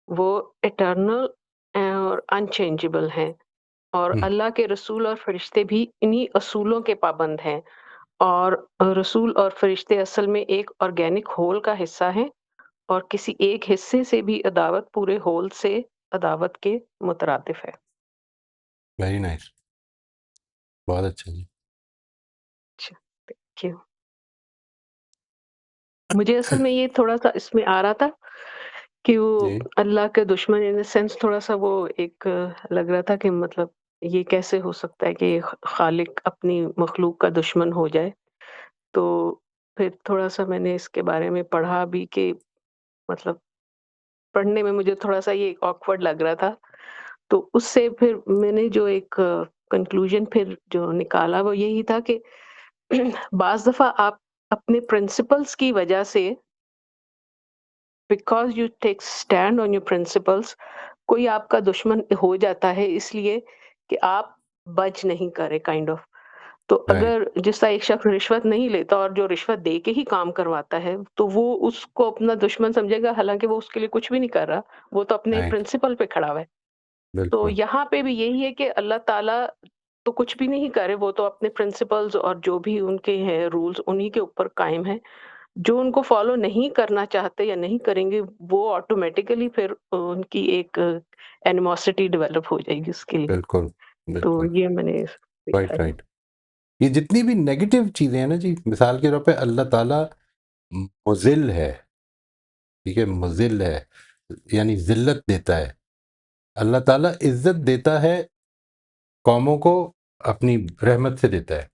وہ اٹرنل اور انچینجبل ہیں، اور اللہ کے رسول اور فرشتے بھی انہی اصولوں کے پابند ہیں، اور رسول اور فرشتے اصل میں ایک آرگینک ہول کا حصہ ہیں، اور کسی ایک حصے سے بھی عداوت پورے ہول سے عداوت کے مترادف ہے۔ ویری نائس، بہت اچھا جی۔ اچھا، thank you۔ مجھے اصل میں یہ تھوڑا سا اس میں آ رہا تھا کہ وہ جی اللہ کے دشمن ان سینس تھوڑا سا وہ ایک لگ رہا تھا کہ مطلب یہ کیسے ہو سکتا ہے کہ خالق اپنی مخلوق کا دشمن ہو جائے۔ تو پھر تھوڑا سا میں نے اس کے بارے میں پڑھا بھی کہ مطلب پڑھنے میں مجھے تھوڑا سا یہ آکورڈ لگ رہا تھا، تو اس سے پھر میں نے جو ایک کنکلوژن پھر جو نکالا وہ یہی تھا کہ بعض دفعہ آپ اپنے پرنسپلس کی وجہ سے، because you take stand on your principles, کوئی آپ کا دشمن ہو جاتا ہے اس لیے کہ آپ بچ نہیں کرے کائنڈ آف۔ تو رائٹ، اگر جس طرح ایک شخص رشوت نہیں لیتا اور جو رشوت دے کے ہی کام کرواتا ہے تو وہ اس کو اپنا دشمن سمجھے گا، حالانکہ وہ اس کے لیے کچھ بھی نہیں کر رہا، وہ تو اپنے رائٹ، پرنسپل پہ کھڑا ہوا ہے۔ تو بالکل یہاں پہ بھی یہی ہے کہ اللہ تعالیٰ تو کچھ بھی نہیں کرے، وہ تو اپنے پرنسپلز اور جو بھی ان کے ہیں رولز انہی کے اوپر قائم ہیں، جو ان کو فالو نہیں کرنا چاہتے یا نہیں کریں گے وہ آٹومیٹیکلی پھر ان کی ایک اینیموسٹی ڈیولپ ہو جائے گی اس کے لیے۔ بالکل تو بالکل، یہ میں نے دیکھا رائٹ ہے۔ رائٹ۔ یہ جتنی بھی نیگیٹو چیزیں ہیں نا جی، مثال کے طور پہ اللہ تعالیٰ مذل ہے، ٹھیک ہے، مذل ہے یعنی ذلت دیتا ہے۔ اللہ تعالیٰ عزت دیتا ہے قوموں کو، اپنی رحمت سے دیتا ہے،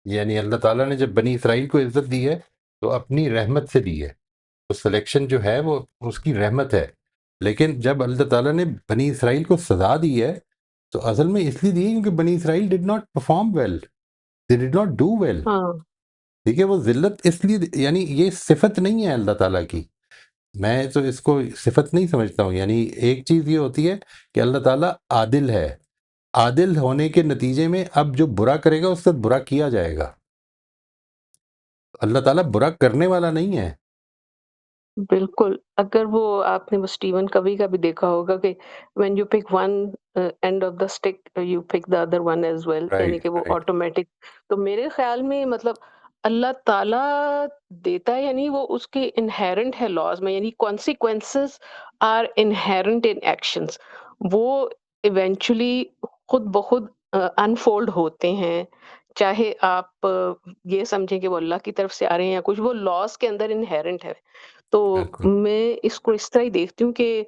یعنی اللہ تعالیٰ نے جب بنی اسرائیل کو عزت دی ہے تو اپنی رحمت سے دی ہے، تو سلیکشن جو ہے وہ اس کی رحمت ہے۔ لیکن جب اللہ تعالیٰ نے بنی اسرائیل کو سزا دی ہے تو اصل میں اس لیے دی ہے کیونکہ Bani Israel did not perform well, they did not do well, ہاں ٹھیک ہے۔ وہ ذلت اس لیے یعنی یہ صفت نہیں ہے اللہ تعالیٰ کی، میں تو اس کو صفت نہیں سمجھتا ہوں۔ یعنی ایک چیز یہ ہوتی ہے کہ اللہ تعالیٰ عادل ہے، عادل ہونے کے نتیجے میں اب جو برا کرے گا اس سے برا کیا جائے گا۔ اللہ تعالیٰ برا کرنے والا نہیں ہے۔ بالکل، اگر وہ آپ نے وہ اسٹیون کوی کا بھی دیکھا ہوگا کہ when you pick one end of the stick you pick the other one as well، یعنی رائٹ کہ وہ رائٹ، آٹومیٹک۔ تو میرے خیال میں مطلب اللہ تعالیٰ دیتا ہے یعنی وہ اس کے انہیرنٹ ہے لاز میں، یعنی consequences are inherent in actions، وہ ایونچولی خود بخود انفولڈ ہوتے ہیں، چاہے آپ یہ سمجھیں کہ وہ اللہ کی طرف سے آ رہے ہیں یا کچھ، وہ لاز کے اندر انہیرنٹ ہے۔ تو بالکل میں اس کو اس طرح ہی دیکھتی ہوں کہ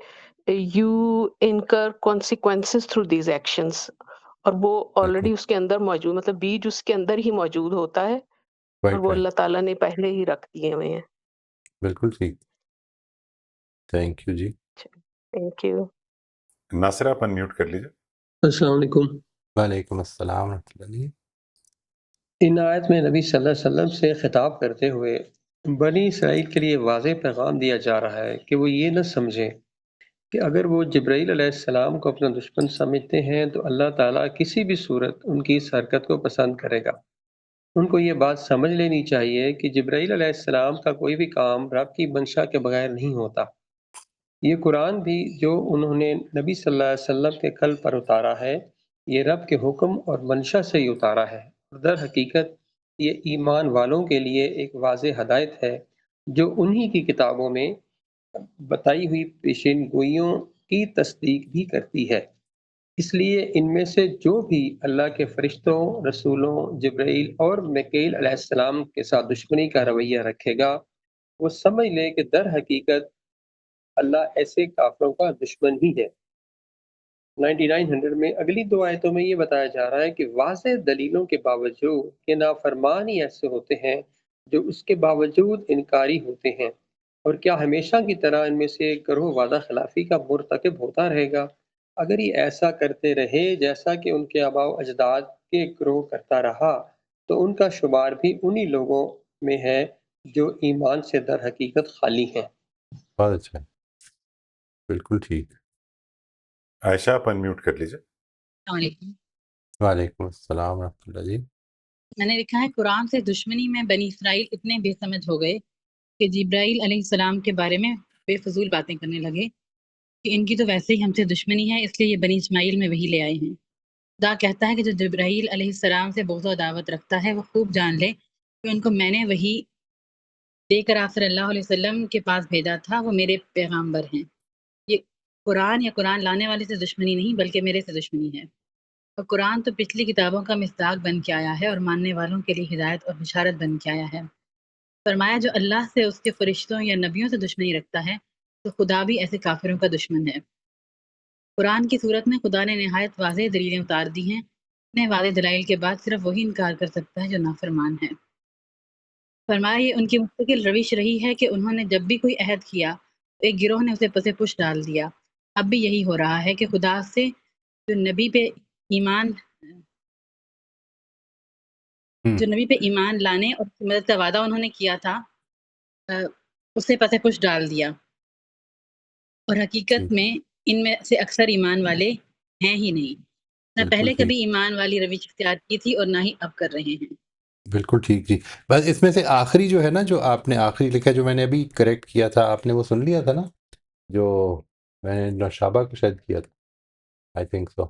you incur consequences through these actions, اور وہ بالکل، آلریڈی اس کے اندر موجود، مطلب بیج اس کے اندر ہی موجود ہوتا ہے، اور رائٹ وہ رائٹ، اللہ تعالیٰ نے پہلے ہی رکھ دیے ہوئے ہیں۔ بالکل ٹھیک، تھینک یو جی۔ Thank you. ناصر آپ انمیوٹ کر لیجیے۔ السلام علیکم۔ وعلیکم السلام ورحمۃ اللہ جی۔ ان آیت میں نبی صلی اللہ علیہ وسلم سے خطاب کرتے ہوئے بنی اسرائیل کے لیے واضح پیغام دیا جا رہا ہے کہ وہ یہ نہ سمجھیں کہ اگر وہ جبرائیل علیہ السلام کو اپنا دشمن سمجھتے ہیں تو اللہ تعالیٰ کسی بھی صورت ان کی اس حرکت کو پسند کرے گا۔ ان کو یہ بات سمجھ لینی چاہیے کہ جبرائیل علیہ السلام کا کوئی بھی کام رب کی منشا کے بغیر نہیں ہوتا۔ یہ قرآن بھی جو انہوں نے نبی صلی اللہ علیہ وسلم کے قلب پر اتارا ہے، یہ رب کے حکم اور منشا سے ہی اتارا ہے، اور در حقیقت یہ ایمان والوں کے لیے ایک واضح ہدایت ہے جو انہی کی کتابوں میں بتائی ہوئی پیشین گوئیوں کی تصدیق بھی کرتی ہے۔ اس لیے ان میں سے جو بھی اللہ کے فرشتوں، رسولوں، جبرائیل اور میکائیل علیہ السلام کے ساتھ دشمنی کا رویہ رکھے گا، وہ سمجھ لے کہ در حقیقت اللہ ایسے کافروں کا دشمن ہی ہے۔ 9900 میں اگلی 2 آیتوں میں یہ بتایا جا رہا ہے کہ واضح دلیلوں کے باوجود کہ نافرمان ہی ایسے ہوتے ہیں جو اس کے باوجود انکاری ہوتے ہیں، اور کیا ہمیشہ کی طرح ان میں سے ایک گروہ وعدہ خلافی کا مرتکب ہوتا رہے گا؟ اگر یہ ایسا کرتے رہے جیسا کہ ان کے آباء و اجداد کے گروہ کرتا رہا، تو ان کا شمار بھی انہی لوگوں میں ہے جو ایمان سے در حقیقت خالی ہیں۔ بہت اچھا، بالکل ٹھیک۔ عائشہ آپ انمیوٹ کر لیجیے۔ السلام علیکم۔ وعلیکم السلام ورحمۃ اللہ جی۔ میں نے لکھا ہے قرآن سے دشمنی میں بنی اسرائیل اتنے بے سمجھ ہو گئے کہ جبرائیل علیہ السلام کے بارے میں بے فضول باتیں کرنے لگے کہ ان کی تو ویسے ہی ہم سے دشمنی ہے، اس لیے یہ بنی اسماعیل میں وہی لے آئے ہیں۔ خدا کہتا ہے کہ جو جبرائیل علیہ السلام سے بغض و عداوت رکھتا ہے وہ خوب جان لے کہ ان کو میں نے وہی دے کر آپ صلی اللہ علیہ وسلم کے پاس بھیجا تھا، وہ میرے پیغامبر ہیں۔ یہ قرآن یا قرآن لانے والے سے دشمنی نہیں بلکہ میرے سے دشمنی ہے۔ اور قرآن تو پچھلی کتابوں کا مصداق بن کے آیا ہے اور ماننے والوں کے لیے ہدایت اور بشارت بن کے آیا ہے۔ فرمایا جو اللہ سے، اس کے فرشتوں یا نبیوں سے دشمنی رکھتا ہے تو خدا بھی ایسے کافروں کا دشمن ہے۔ قرآن کی صورت میں خدا نے نہایت واضح دلیلیں اتار دی ہیں۔ اتنے واضح دلائل کے بعد صرف وہی انکار کر سکتا ہے جو نافرمان ہے۔ فرمایا یہ ان کی مستقل روش رہی ہے کہ انہوں نے جب بھی کوئی عہد کیا تو ایک گروہ نے اسے پس پش ڈال دیا۔ اب بھی یہی ہو رہا ہے کہ خدا سے جو نبی پہ ایمان لانے اور اس کی مدد کا وعدہ انہوں نے کیا تھا، اسے پس پش ڈال دیا، اور حقیقت میں ان میں سے اکثر ایمان والے ہیں ہی نہیں، نہ پہلے کبھی ایمان والی روش اختیار کی تھی اور نہ ہی اب کر رہے ہیں۔ بالکل ٹھیک جی۔ بس اس میں سے آخری جو ہے نا، جو آپ نے آخری لکھا، جو میں نے ابھی کریکٹ کیا تھا، آپ نے وہ سن لیا تھا نا، جو میں نے نوشابہ کو شاید کیا تھا، آئی تھنک سو،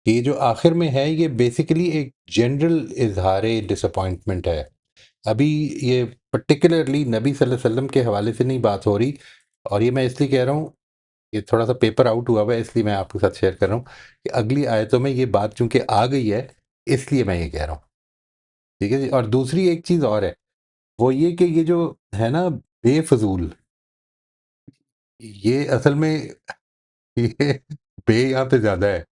کہ یہ جو آخر میں ہے یہ بیسیکلی ایک جنرل اظہار ڈس اپوائنٹمنٹ ہے۔ ابھی یہ پرٹیکولرلی نبی صلی اللہ علیہ وسلم کے حوالے سے نہیں بات ہو رہی، اور یہ میں اس لیے کہہ رہا ہوں، یہ تھوڑا سا پیپر آؤٹ ہوا ہوا ہے، اس لیے میں آپ کے ساتھ شیئر کر رہا ہوں کہ اگلی آیتوں میں یہ بات چونکہ آ گئی ہے، اس لیے میں یہ کہہ رہا ہوں، ٹھیک ہے جی۔ اور دوسری ایک چیز اور ہے، وہ یہ کہ یہ جو ہے نا بے فضول، یہ اصل میں یہ بے یہاں پہ زیادہ ہے،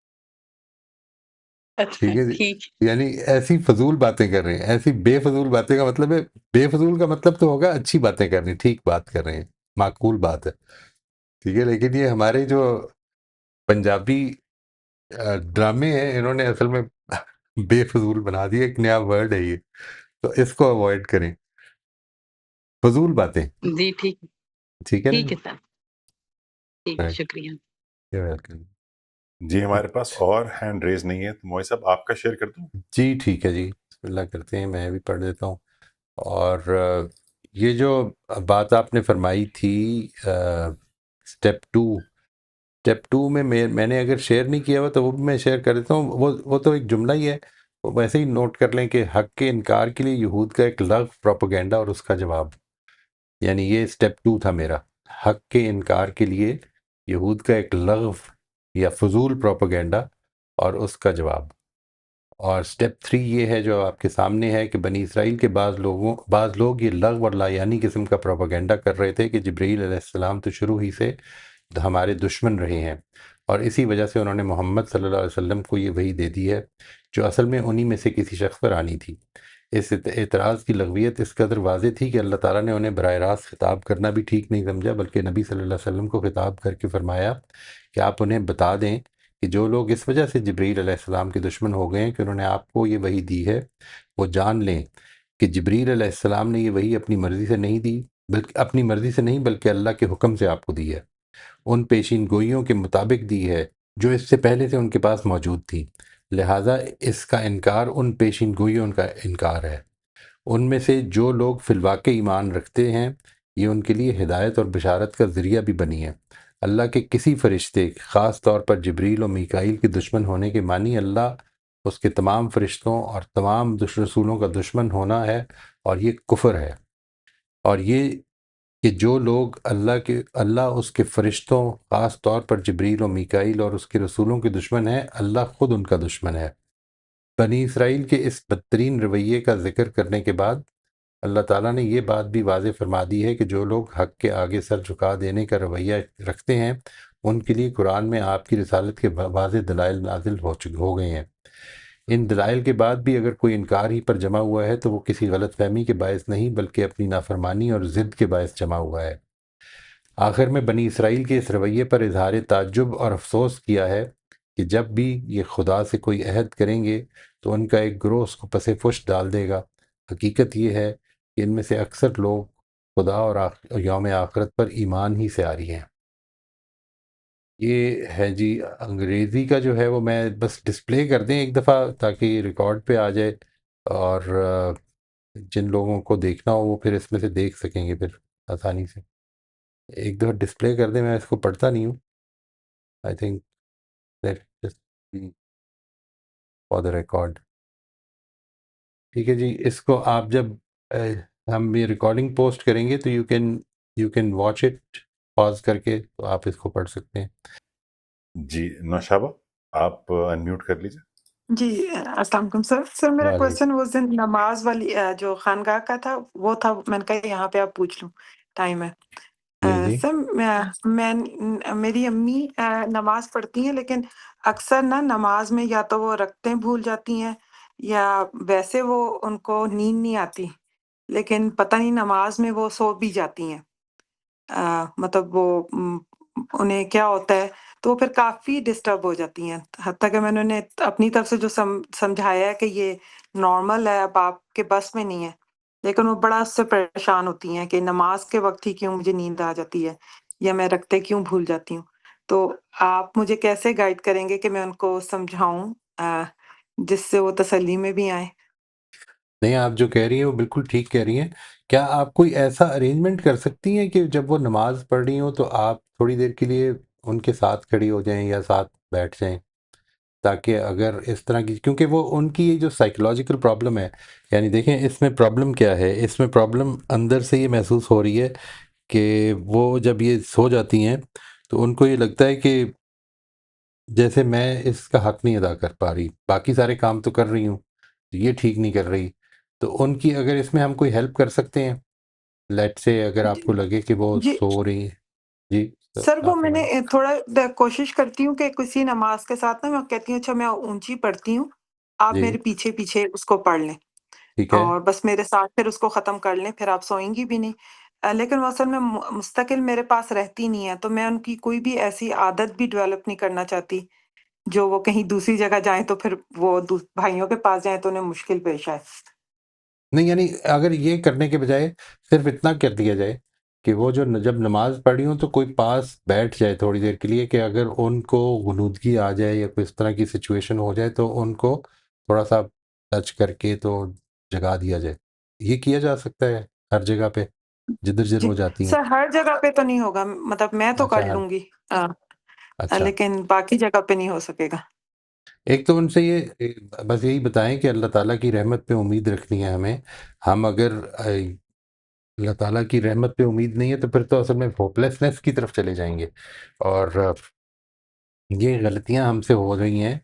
اچھا ٹھیک ہے جی۔ ٹھیک۔ یعنی ایسی فضول باتیں کر رہے ہیں، ایسی بے فضول باتیں کا مطلب ہے، بے فضول کا مطلب تو ہوگا اچھی باتیں کر رہے ہیں، ٹھیک بات کر رہے ہیں، معقول بات ہے، ٹھیک ہے۔ لیکن یہ ہمارے جو پنجابی ڈرامے ہیں، انہوں نے اصل میں بے فضول بنا دیا، ایک نیا ورڈ ہے یہ، تو اس کو اوائڈ کریں، فضول باتیں، جی ٹھیک، ٹھیک ہے نا ٹھیک ہے سر، ٹھیک ہے، جی؟ شکریہ۔ ویلکم جی ہمارے پاس اور ہینڈ ریز نہیں ہے، تو موئی صاحب آپ کا شیئر کر دوں؟ جی ٹھیک ہے جی، بسم اللہ کرتے ہیں، میں بھی پڑھ دیتا ہوں۔ اور یہ جو بات آپ نے فرمائی تھی اسٹیپ ٹو میں میں نے اگر شیئر نہیں کیا ہوا تو وہ بھی میں شیئر کر دیتا ہوں، وہ تو ایک جملہ ہی ہے، وہ ویسے ہی نوٹ کر لیں کہ حق کے انکار کے لیے یہود کا ایک لغو پروپیگنڈا اور اس کا جواب، یعنی یہ اسٹیپ 2 تھا میرا، حق کے انکار کے لیے یہود کا ایک لغو یا فضول پروپیگنڈا اور اس کا جواب۔ اور اسٹیپ 3 یہ ہے جو آپ کے سامنے ہے کہ بنی اسرائیل کے بعض لوگ یہ لغو اور لایانی قسم کا پروپیگنڈا کر رہے تھے کہ جبرائیل علیہ السلام تو شروع ہی سے ہمارے دشمن رہے ہیں، اور اسی وجہ سے انہوں نے محمد صلی اللہ علیہ وسلم کو یہ وحی دے دی ہے جو اصل میں انہی میں سے کسی شخص پر آنی تھی۔ اس اعتراض کی لغویت اس قدر واضح تھی کہ اللہ تعالیٰ نے انہیں براہ راست خطاب کرنا بھی ٹھیک نہیں سمجھا، بلکہ نبی صلی اللہ علیہ وسلم کو خطاب کر کے فرمایا کہ آپ انہیں بتا دیں کہ جو لوگ اس وجہ سے جبرائیل علیہ السلام کے دشمن ہو گئے ہیں کہ انہوں نے آپ کو یہ وحی دی ہے، وہ جان لیں کہ جبرائیل علیہ السلام نے یہ وحی اپنی مرضی سے نہیں دی، بلکہ اللہ کے حکم سے آپ کو دی ہے، ان پیشین گوئیوں کے مطابق دی ہے جو اس سے پہلے سے ان کے پاس موجود تھی، لہٰذا اس کا انکار ان پیشین گوئیوں کا انکار ہے۔ ان میں سے جو لوگ فی الواقع ایمان رکھتے ہیں، یہ ان کے لیے ہدایت اور بشارت کا ذریعہ بھی بنی ہے۔ اللہ کے کسی فرشتے، خاص طور پر جبریل و میکائیل کے دشمن ہونے کے معنی اللہ اس کے تمام فرشتوں اور تمام رسولوں کا دشمن ہونا ہے، اور یہ کفر ہے، اور یہ کہ جو لوگ اللہ اس کے فرشتوں، خاص طور پر جبریل و میکائیل اور اس کے رسولوں کے دشمن ہیں، اللہ خود ان کا دشمن ہے۔ بنی اسرائیل کے اس بدترین رویے کا ذکر کرنے کے بعد اللہ تعالیٰ نے یہ بات بھی واضح فرما دی ہے کہ جو لوگ حق کے آگے سر جھکا دینے کا رویہ رکھتے ہیں ان کے لیے قرآن میں آپ کی رسالت کے واضح دلائل نازل ہو گئے ہیں۔ ان دلائل کے بعد بھی اگر کوئی انکار ہی پر جمع ہوا ہے تو وہ کسی غلط فہمی کے باعث نہیں بلکہ اپنی نافرمانی اور ضد کے باعث جمع ہوا ہے۔ آخر میں بنی اسرائیل کے اس رویے پر اظہار تعجب اور افسوس کیا ہے کہ جب بھی یہ خدا سے کوئی عہد کریں گے تو ان کا ایک گروہ اس کو پس پشت ڈال دے گا۔ حقیقت یہ ہے کہ ان میں سے اکثر لوگ خدا اور یوم آخرت پر ایمان ہی سے آ رہی ہیں۔ یہ ہے جی انگریزی کا جو ہے وہ میں بس ڈسپلے کر دیں ایک دفعہ تاکہ ریکارڈ پہ آ جائے، اور جن لوگوں کو دیکھنا ہو وہ پھر اس میں سے دیکھ سکیں گے پھر آسانی سے۔ ایک دفعہ ڈسپلے کر دیں، میں اس کو پڑھتا نہیں ہوں۔ I think that just for the record. ٹھیک ہے جی، اس کو آپ جب ہم یہ ریکارڈنگ پوسٹ کریں گے تو یو کین واچ اٹ پاز کر کے، تو آپ اس کو پڑھ سکتے ہیں۔ جی نوشابہ آپ انمیوٹ کر لیجیے۔ جی السلام علیکم سر میرا وعلیکم۔ کوشچن وہ نماز والی جو خانقاہ کا تھا وہ تھا، میں نے کہا یہاں پہ آپ پوچھ لوں، ٹائم ہے۔ جی سر میں میری امی نماز پڑھتی ہیں، لیکن اکثر نا نماز میں یا تو وہ رکعتیں بھول جاتی ہیں یا ویسے وہ ان کو نیند نہیں آتی، لیکن پتہ نہیں نماز میں وہ سو بھی جاتی ہیں۔ مطلب وہ انہیں کیا ہوتا ہے، تو وہ پھر کافی ڈسٹرب ہو جاتی ہیں، حتیٰ کہ میں نے انہیں اپنی طرف سے جو سمجھایا ہے کہ یہ نارمل ہے، اب آپ کے بس میں نہیں ہے، لیکن وہ بڑا اس سے پریشان ہوتی ہیں کہ نماز کے وقت ہی کیوں مجھے نیند آ جاتی ہے یا میں رکھتے کیوں بھول جاتی ہوں۔ تو آپ مجھے کیسے گائیڈ کریں گے کہ میں ان کو سمجھاؤں جس سے وہ تسلی میں بھی آئیں؟ نہیں، آپ جو کہہ رہی ہیں وہ بالکل ٹھیک کہہ رہی ہیں۔ کیا آپ کوئی ایسا ارینجمنٹ کر سکتی ہیں کہ جب وہ نماز پڑھ رہی ہوں تو آپ تھوڑی دیر کے لیے ان کے ساتھ کھڑی ہو جائیں یا ساتھ بیٹھ جائیں، تاکہ اگر اس طرح کی، کیونکہ وہ ان کی یہ جو سائیکولوجیکل پرابلم ہے، یعنی دیکھیں اس میں پرابلم کیا ہے، اس میں پرابلم اندر سے یہ محسوس ہو رہی ہے کہ وہ جب یہ سو جاتی ہیں تو ان کو یہ لگتا ہے کہ جیسے میں اس کا حق نہیں ادا کر پا رہی، باقی سارے کام تو کر رہی ہوں، یہ ٹھیک نہیں کر رہی۔ تو ان کی اگر اس میں ہم کوئی ہیلپ کر سکتے ہیں، لیٹ سے اگر آپ کو لگے کہ وہ جی سو رہی ہیں۔ جی تو سر، وہ آپ میں نے فرمائیں۔ تھوڑا کوشش کرتی ہوں کہ کسی نماز کے ساتھ نا میں کہتی ہوں اچھا میں اونچی پڑھتی ہوں، آپ جی میرے پیچھے پیچھے اس کو پڑھ لیں ٹھیک ہے۔ اور بس میرے ساتھ پھر اس کو ختم کر لیں، پھر آپ سوئیں گی بھی نہیں۔ لیکن وہ اصل میں مستقل میرے پاس رہتی نہیں ہے، تو میں ان کی کوئی بھی ایسی عادت بھی ڈیولپ نہیں کرنا چاہتی جو وہ کہیں دوسری جگہ جائیں تو پھر وہ بھائیوں کے پاس جائیں تو انہیں مشکل پیش آئے۔ نہیں، یعنی اگر یہ کرنے کے بجائے صرف اتنا کر دیا جائے کہ وہ جو جب نماز پڑھی ہوں تو کوئی پاس بیٹھ جائے تھوڑی دیر کے لیے، کہ اگر ان کو غنودگی آ جائے یا کوئی اس طرح کی سچویشن ہو جائے تو ان کو تھوڑا سا ٹچ کر کے تو جگا دیا جائے۔ یہ کیا جا سکتا ہے ہر جگہ پہ جدھر جدھر جی وہ جاتی ہیں؟ سر، ہر جگہ پہ تو نہیں ہوگا، مطلب میں تو کر اچھا لوں گی، اچھا، لیکن باقی جگہ پہ نہیں ہو سکے گا۔ ایک تو ان سے یہ بس یہی بتائیں کہ اللہ تعالیٰ کی رحمت پہ امید رکھنی ہے ہمیں۔ ہم اگر اللہ تعالیٰ کی رحمت پہ امید نہیں ہے تو پھر تو اصل میں ہوپلیسنس کی طرف چلے جائیں گے، اور یہ غلطیاں ہم سے ہو رہی ہیں،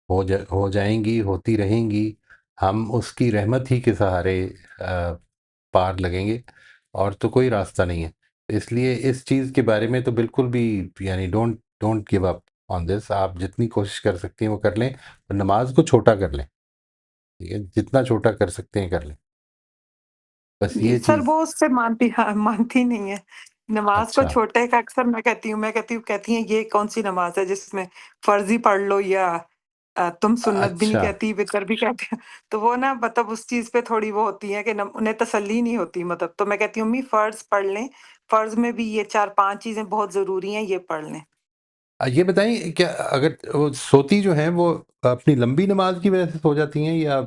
ہو جائیں گی، ہوتی رہیں گی۔ ہم اس کی رحمت ہی کے سہارے پار لگیں گے، اور تو کوئی راستہ نہیں ہے۔ اس لیے اس چیز کے بارے میں تو بالکل بھی، یعنی ڈونٹ گیو اپ آن دس۔ آپ جتنی کوشش کر سکتے ہیں وہ کر لیں، اور نماز کو چھوٹا کر لیں، ٹھیک ہے، جتنا چھوٹا کر سکتے ہیں کر لیں، بس جی یہ سر، چیز۔ وہ اس سے مانتی نہیں ہے نماز کو اچھا چھوٹے کا، اکثر میں کہتی ہیں یہ کون سی نماز ہے جس میں فرضی پڑھ لو، یا تم سنت بھی نہیں اچھا کہتی وطر بھی کہتے ہیں، تو وہ نا مطلب اس چیز پہ تھوڑی وہ ہوتی ہے کہ انہیں تسلی نہیں ہوتی، مطلب تو میں کہتی ہوں امی فرض پڑھ لیں، فرض میں بھی یہ 4-5 چیزیں بہت ضروری ہیں، یہ پڑھ لیں۔ یہ بتائیں کیا اگر وہ سوتی جو ہیں وہ اپنی لمبی نماز کی وجہ سے سو جاتی ہیں یا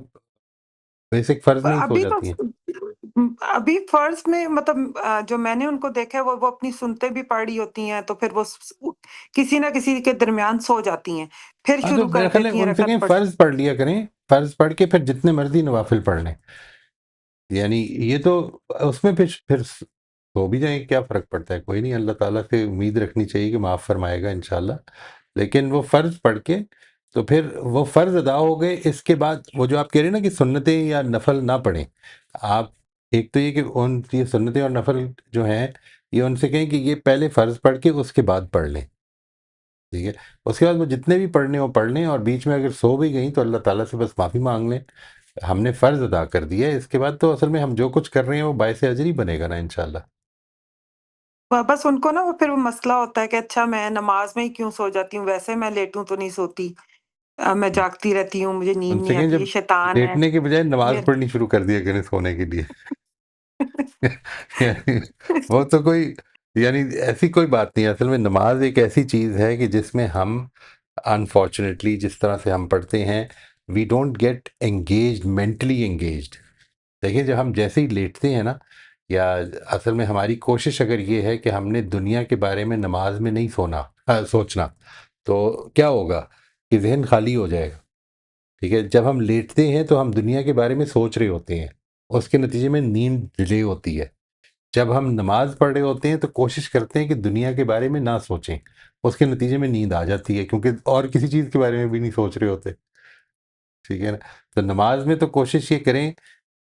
بیسک فرض میں ہی سو ابھی تو جاتی ہیں؟ ابھی فرض میں مطلب جو میں نے ان کو دیکھا ہے وہ اپنی سنتے بھی پڑھی ہوتی ہیں، تو پھر وہ کسی نہ کسی کے درمیان سو جاتی ہیں، پھر ہاں، تو شروع کر میرا خیال ہے دیتی ہیں ان سے کہیں رکعت پڑھ۔ فرض پڑھ لیا کریں، فرض پڑھ کے پھر جتنے مرضی نوافل پڑھ لیں، یعنی یہ تو اس میں پھر سو بھی جائیں کیا فرق پڑتا ہے، کوئی نہیں، اللہ تعالیٰ سے امید رکھنی چاہیے کہ معاف فرمائے گا انشاءاللہ. لیکن وہ فرض پڑھ کے تو پھر وہ فرض ادا ہو گئے، اس کے بعد وہ جو آپ کہہ رہے ہیں نا کہ سنتیں یا نفل نہ پڑھیں، آپ ایک تو یہ کہ ان یہ سنتیں اور نفل جو ہیں یہ ان سے کہیں کہ یہ پہلے فرض پڑھ کے اس کے بعد پڑھ لیں، ٹھیک ہے. اس کے بعد وہ جتنے بھی پڑھنے وہ پڑھ لیں، اور بیچ میں اگر سو بھی گئیں تو اللہ تعالیٰ سے بس معافی مانگ لیں. ہم نے فرض ادا کر دیا ہے، اس کے بعد تو اصل میں ہم جو کچھ کر رہے ہیں وہ باعث اجر ہی بنے گا نا انشاءاللہ. بس ان کو نا وہ پھر وہ مسئلہ ہوتا ہے کہ اچھا میں نماز میں ہی کیوں سو جاتی ہوں، ویسے میں لیٹوں تو نہیں سوتی، میں جاگتی رہتی ہوں، مجھے ان نیند سے نہیں کہیں آتی، جب یہ شیطان ہے لیٹنے کے بجائے نماز میرے پڑھنی شروع کر دیا کریں سونے کے لیے. یعنی وہ تو کوئی، یعنی ایسی کوئی بات نہیں ہے. اصل میں نماز ایک ایسی چیز ہے کہ جس میں ہم انفارچونیٹلی جس طرح سے ہم پڑھتے ہیں we don't get engaged, mentally engaged. دیکھیں جب ہم جیسے ہی لیٹتے ہیں نا، یا اصل میں ہماری کوشش اگر یہ ہے کہ ہم نے دنیا کے بارے میں نماز میں نہیں سوچنا، تو کیا ہوگا کہ ذہن خالی ہو جائے گا. ٹھیک ہے، جب ہم لیٹتے ہیں تو ہم دنیا کے بارے میں سوچ رہے ہوتے ہیں، اس کے نتیجے میں نیند ڈیلے ہوتی ہے. جب ہم نماز پڑھ رہے ہوتے ہیں تو کوشش کرتے ہیں کہ دنیا کے بارے میں نہ سوچیں، اس کے نتیجے میں نیند آ جاتی ہے کیونکہ اور کسی چیز کے بارے میں بھی نہیں سوچ رہے ہوتے. ٹھیک ہے نا. تو نماز میں تو کوشش یہ کریں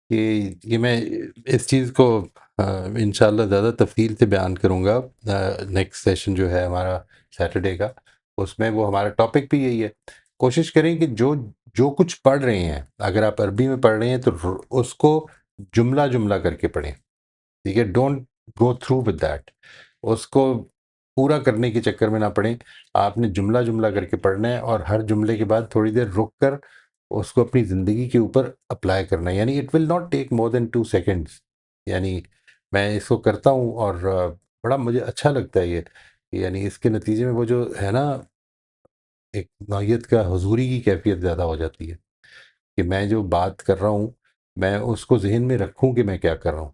کہ یہ میں اس چیز کو انشاءاللہ زیادہ تفصیل سے بیان کروں گا نیکسٹ سیشن جو ہے ہمارا سیٹرڈے کا، اس میں وہ ہمارا ٹاپک بھی یہی ہے. کوشش کریں کہ جو کچھ پڑھ رہے ہیں، اگر آپ عربی میں پڑھ رہے ہیں تو اس کو جملہ جملہ کر کے پڑھیں. ٹھیک ہے، don't go through with that, اس کو پورا کرنے کے چکر میں نہ پڑھیں. آپ نے جملہ جملہ کر کے پڑھنا ہے، اور ہر جملے کے بعد تھوڑی دیر رک کر اس کو اپنی زندگی کے اوپر اپلائی کرنا ہے. یعنی it will not take more than 2 seconds. یعنی میں اس کو کرتا ہوں اور بڑا مجھے اچھا لگتا ہے یہ، یعنی اس کے نتیجے میں وہ جو ہے نا ایک نوعیت کا حضوری کی کیفیت زیادہ ہو جاتی ہے کہ میں جو بات کر رہا ہوں میں اس کو ذہن میں رکھوں کہ میں کیا کر رہا ہوں.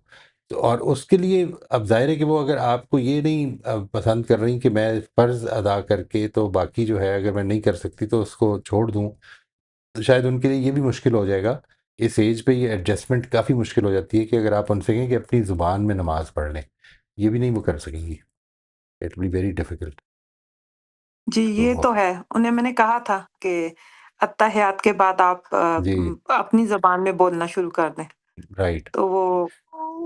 اور اس کے لیے اب ظاہر ہے کہ وہ اگر آپ کو یہ نہیں پسند کر رہی کہ میں فرض ادا کر کے تو باقی جو ہے اگر میں نہیں کر سکتی تو اس کو چھوڑ دوں، تو شاید ان کے لیے یہ بھی مشکل ہو جائے گا. اس ایج پہ یہ ایڈجسٹمنٹ کافی مشکل ہو جاتی ہے کہ اگر آپ ان سے کہیں کہ اپنی زبان میں نماز پڑھ لیں، یہ بھی نہیں وہ کر سکیں گی. It will be very difficult. جی یہ تو ہے، انہیں میں نے کہا تھا کہ اتحیات کے بعد آپ جی اپنی زبان میں بولنا شروع کر دیں، رائٹ. تو وہ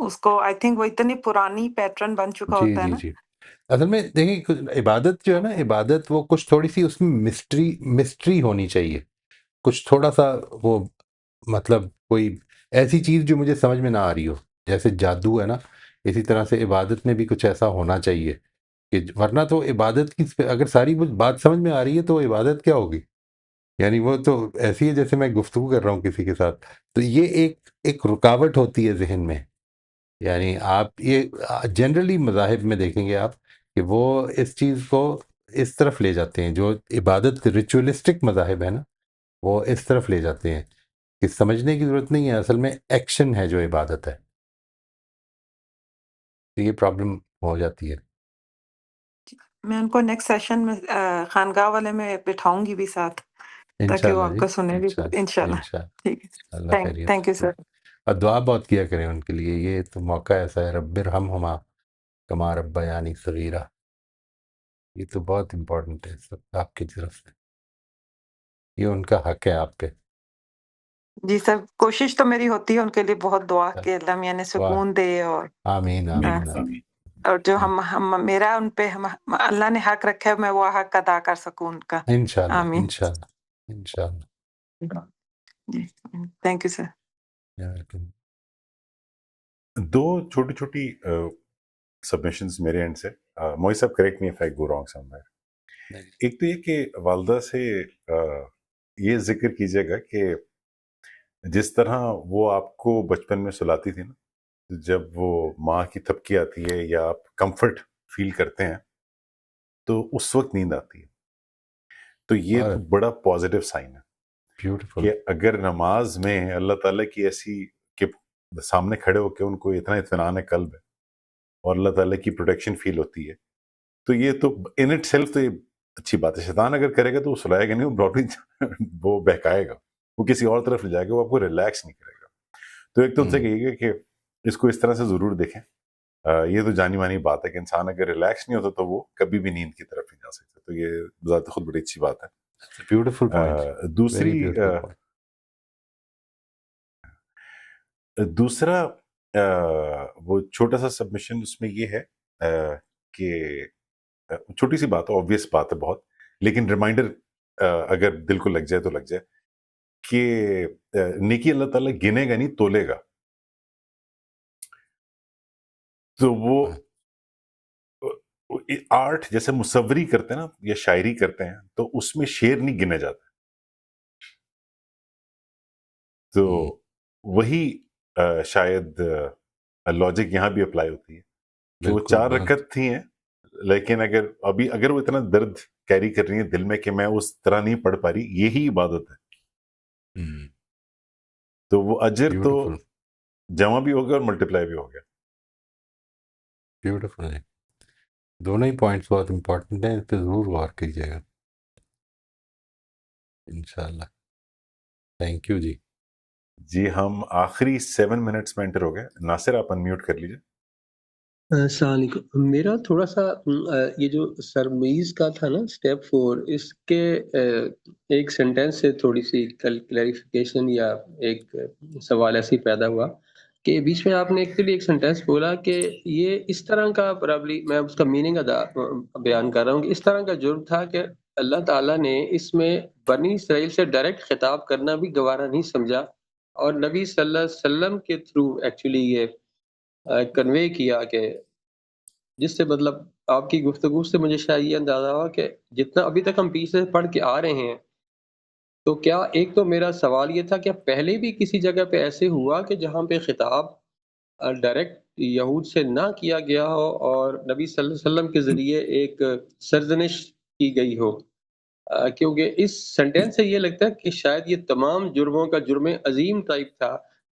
اس کو آئی تھنک وہ اتنی پرانی پیٹرن بن چکا جی ہوتا ہے جی نا. جی. اصل میں دیکھیں عبادت جو ہے نا، عبادت وہ کچھ تھوڑی سی اس میں مسٹری ہونی چاہیے، کچھ تھوڑا سا وہ مطلب کوئی ایسی چیز جو مجھے سمجھ میں نہ آ رہی ہو. جیسے جادو ہے نا، اسی طرح سے عبادت میں بھی کچھ ایسا ہونا چاہیے کہ ورنہ تو عبادت کی اگر ساری بات سمجھ میں آ رہی ہے تو عبادت کیا ہوگی. یعنی وہ تو ایسی ہے جیسے میں گفتگو کر رہا ہوں کسی کے ساتھ. تو یہ ایک رکاوٹ ہوتی ہے ذہن میں. یعنی آپ یہ جنرلی مذاہب میں دیکھیں گے آپ کہ وہ اس چیز کو اس طرف لے جاتے ہیں، جو عبادت ریچولسٹک مذاہب ہے نا وہ اس طرف لے جاتے ہیں کہ سمجھنے کی ضرورت نہیں ہے، اصل میں ایکشن ہے جو عبادت ہے. تو یہ پرابلم ہو جاتی ہے. میں ان کو نیکسٹ سیشن میں خانقاہ والے میں بٹھاؤں گی بھی ساتھ، تاکہ وہ انشاءاللہ آپ جی، کا سنیں بھی انشاءاللہ. انشاءاللہ ٹھیک ہے، اللہ خیریت تھینک یو سے. سر. اور دعا بہت کیا کریں ان کے لیے، یہ تو موقع ایسا ہے، رب ارحمہما کما ربیانی صغیرہ. یہ تو بہت امپورٹنٹ ہے سب آپ کی طرف سے، یہ ان کا حق ہے آپ پہ. جی سر، کوشش تو میری ہوتی ہے ان کے لیے بہت دعا کہ اللہ میاں نے واہ، سکون دے، اور آمین آمین آمین. اور جو میرا ان پہ اللہ نے حق رکھا ہے میں وہ حق ادا کر سکوں ان کا. انشاءاللہ آمین. انشاءاللہ انشاءاللہ. جی تھینک یو سر. یا ویلکم. دو چھوٹی چھوٹی سبمیشنز میرے اینڈ سے، موئی صاحب correct me if I go wrong some where. ایک تو یہ کہ والدہ سے یہ ذکر کیجیے گا کہ جس طرح وہ آپ کو بچپن میں سلاتی تھی نا، جب وہ ماں کی تھپکی آتی ہے یا آپ کمفرٹ فیل کرتے ہیں تو اس وقت نیند آتی ہے. تو یہ تو بڑا پازیٹیو سائن ہے بیوٹیفل. کہ اگر نماز میں اللہ تعالیٰ کی ایسی کہ سامنے کھڑے ہو کے ان کو اتنا اطمینان قلب ہے اور اللہ تعالیٰ کی پروٹیکشن فیل ہوتی ہے، تو یہ تو ان اٹ سیلف تو یہ اچھی بات ہے. شیطان اگر کرے گا تو وہ سلائے گا نہیں، وہ براڈلی وہ بہکائے گا، وہ کسی اور طرف لے جائے گا، وہ آپ کو ریلیکس نہیں کرے گا. تو ایک تو ان سے کہیے گا کہ اس کو اس طرح سے ضرور دیکھیں یہ تو جانی مانی بات ہے کہ انسان اگر ریلیکس نہیں ہوتا تو وہ کبھی بھی نیند کی طرف نہیں جا سکتا. تو یہ ذات خود بڑی اچھی بات ہے. بیوٹیفل پوائنٹ، دوسری ویری بیوٹیفل پوائنٹ. دوسرا وہ چھوٹا سا سبمیشن اس میں یہ ہے کہ چھوٹی سی بات ہے، obvious بات ہے بہت، لیکن ریمائنڈر اگر دل کو لگ جائے تو لگ جائے کہ نیکی اللہ تعالیٰ گنے گا نہیں، تولے گا. تو وہ آرٹ جیسے مصوری کرتے ہیں نا یا شاعری کرتے ہیں تو اس میں شعر نہیں گنے جاتا. تو وہی شاید لاجک یہاں بھی اپلائی ہوتی ہے کہ وہ 4 رکعت تھی ہیں، لیکن اگر وہ اتنا درد کیری کر رہی ہیں دل میں کہ میں اس طرح نہیں پڑھ پا رہی، یہی عبادت ہے. تو وہ اجر تو جمع بھی ہوگا اور ملٹیپلائی بھی ہوگا. بیوٹیفل ہے. دونوں ہی پوائنٹس بہت امپورٹنٹ ہیں، اس پہ ضرور غور کیجیے گا انشاءاللہ. تھینک یو جی. جی ہم آخری 7 منٹس میں انٹر ہو گئے. ناصر آپ انمیوٹ کر لیجیے. السلام علیکم. میرا تھوڑا سا یہ جو سرمیز کا تھا نا اسٹیپ 4، اس کے ایک سینٹینس سے تھوڑی سی کلیریفیکیشن یا ایک سوال ایسے ہی پیدا ہوا کہ بیچ میں آپ نے ایکچولی ایک سینٹینس بولا کہ یہ اس طرح کا، پرابلی میں اس کا میننگ بیان کر رہا ہوں، کہ اس طرح کا جرم تھا کہ اللہ تعالیٰ نے اس میں بنی اسرائیل سے ڈائریکٹ خطاب کرنا بھی گوارا نہیں سمجھا، اور نبی صلی اللہ علیہ وسلم کے تھرو ایکچولی یہ کنوے کیا، کہ جس سے مطلب آپ کی گفتگو سے مجھے شاید یہ اندازہ ہوا کہ جتنا ابھی تک ہم پیچھے پڑھ کے آ رہے ہیں، تو کیا ایک تو میرا سوال یہ تھا کہ پہلے بھی کسی جگہ پہ ایسے ہوا کہ جہاں پہ خطاب ڈائریکٹ یہود سے نہ کیا گیا ہو اور نبی صلی اللہ علیہ وسلم کے ذریعے ایک سرزنش کی گئی ہو؟ کیونکہ اس سینٹینس سے یہ لگتا ہے کہ شاید یہ تمام جرموں کا جرم عظیم ٹائپ تھا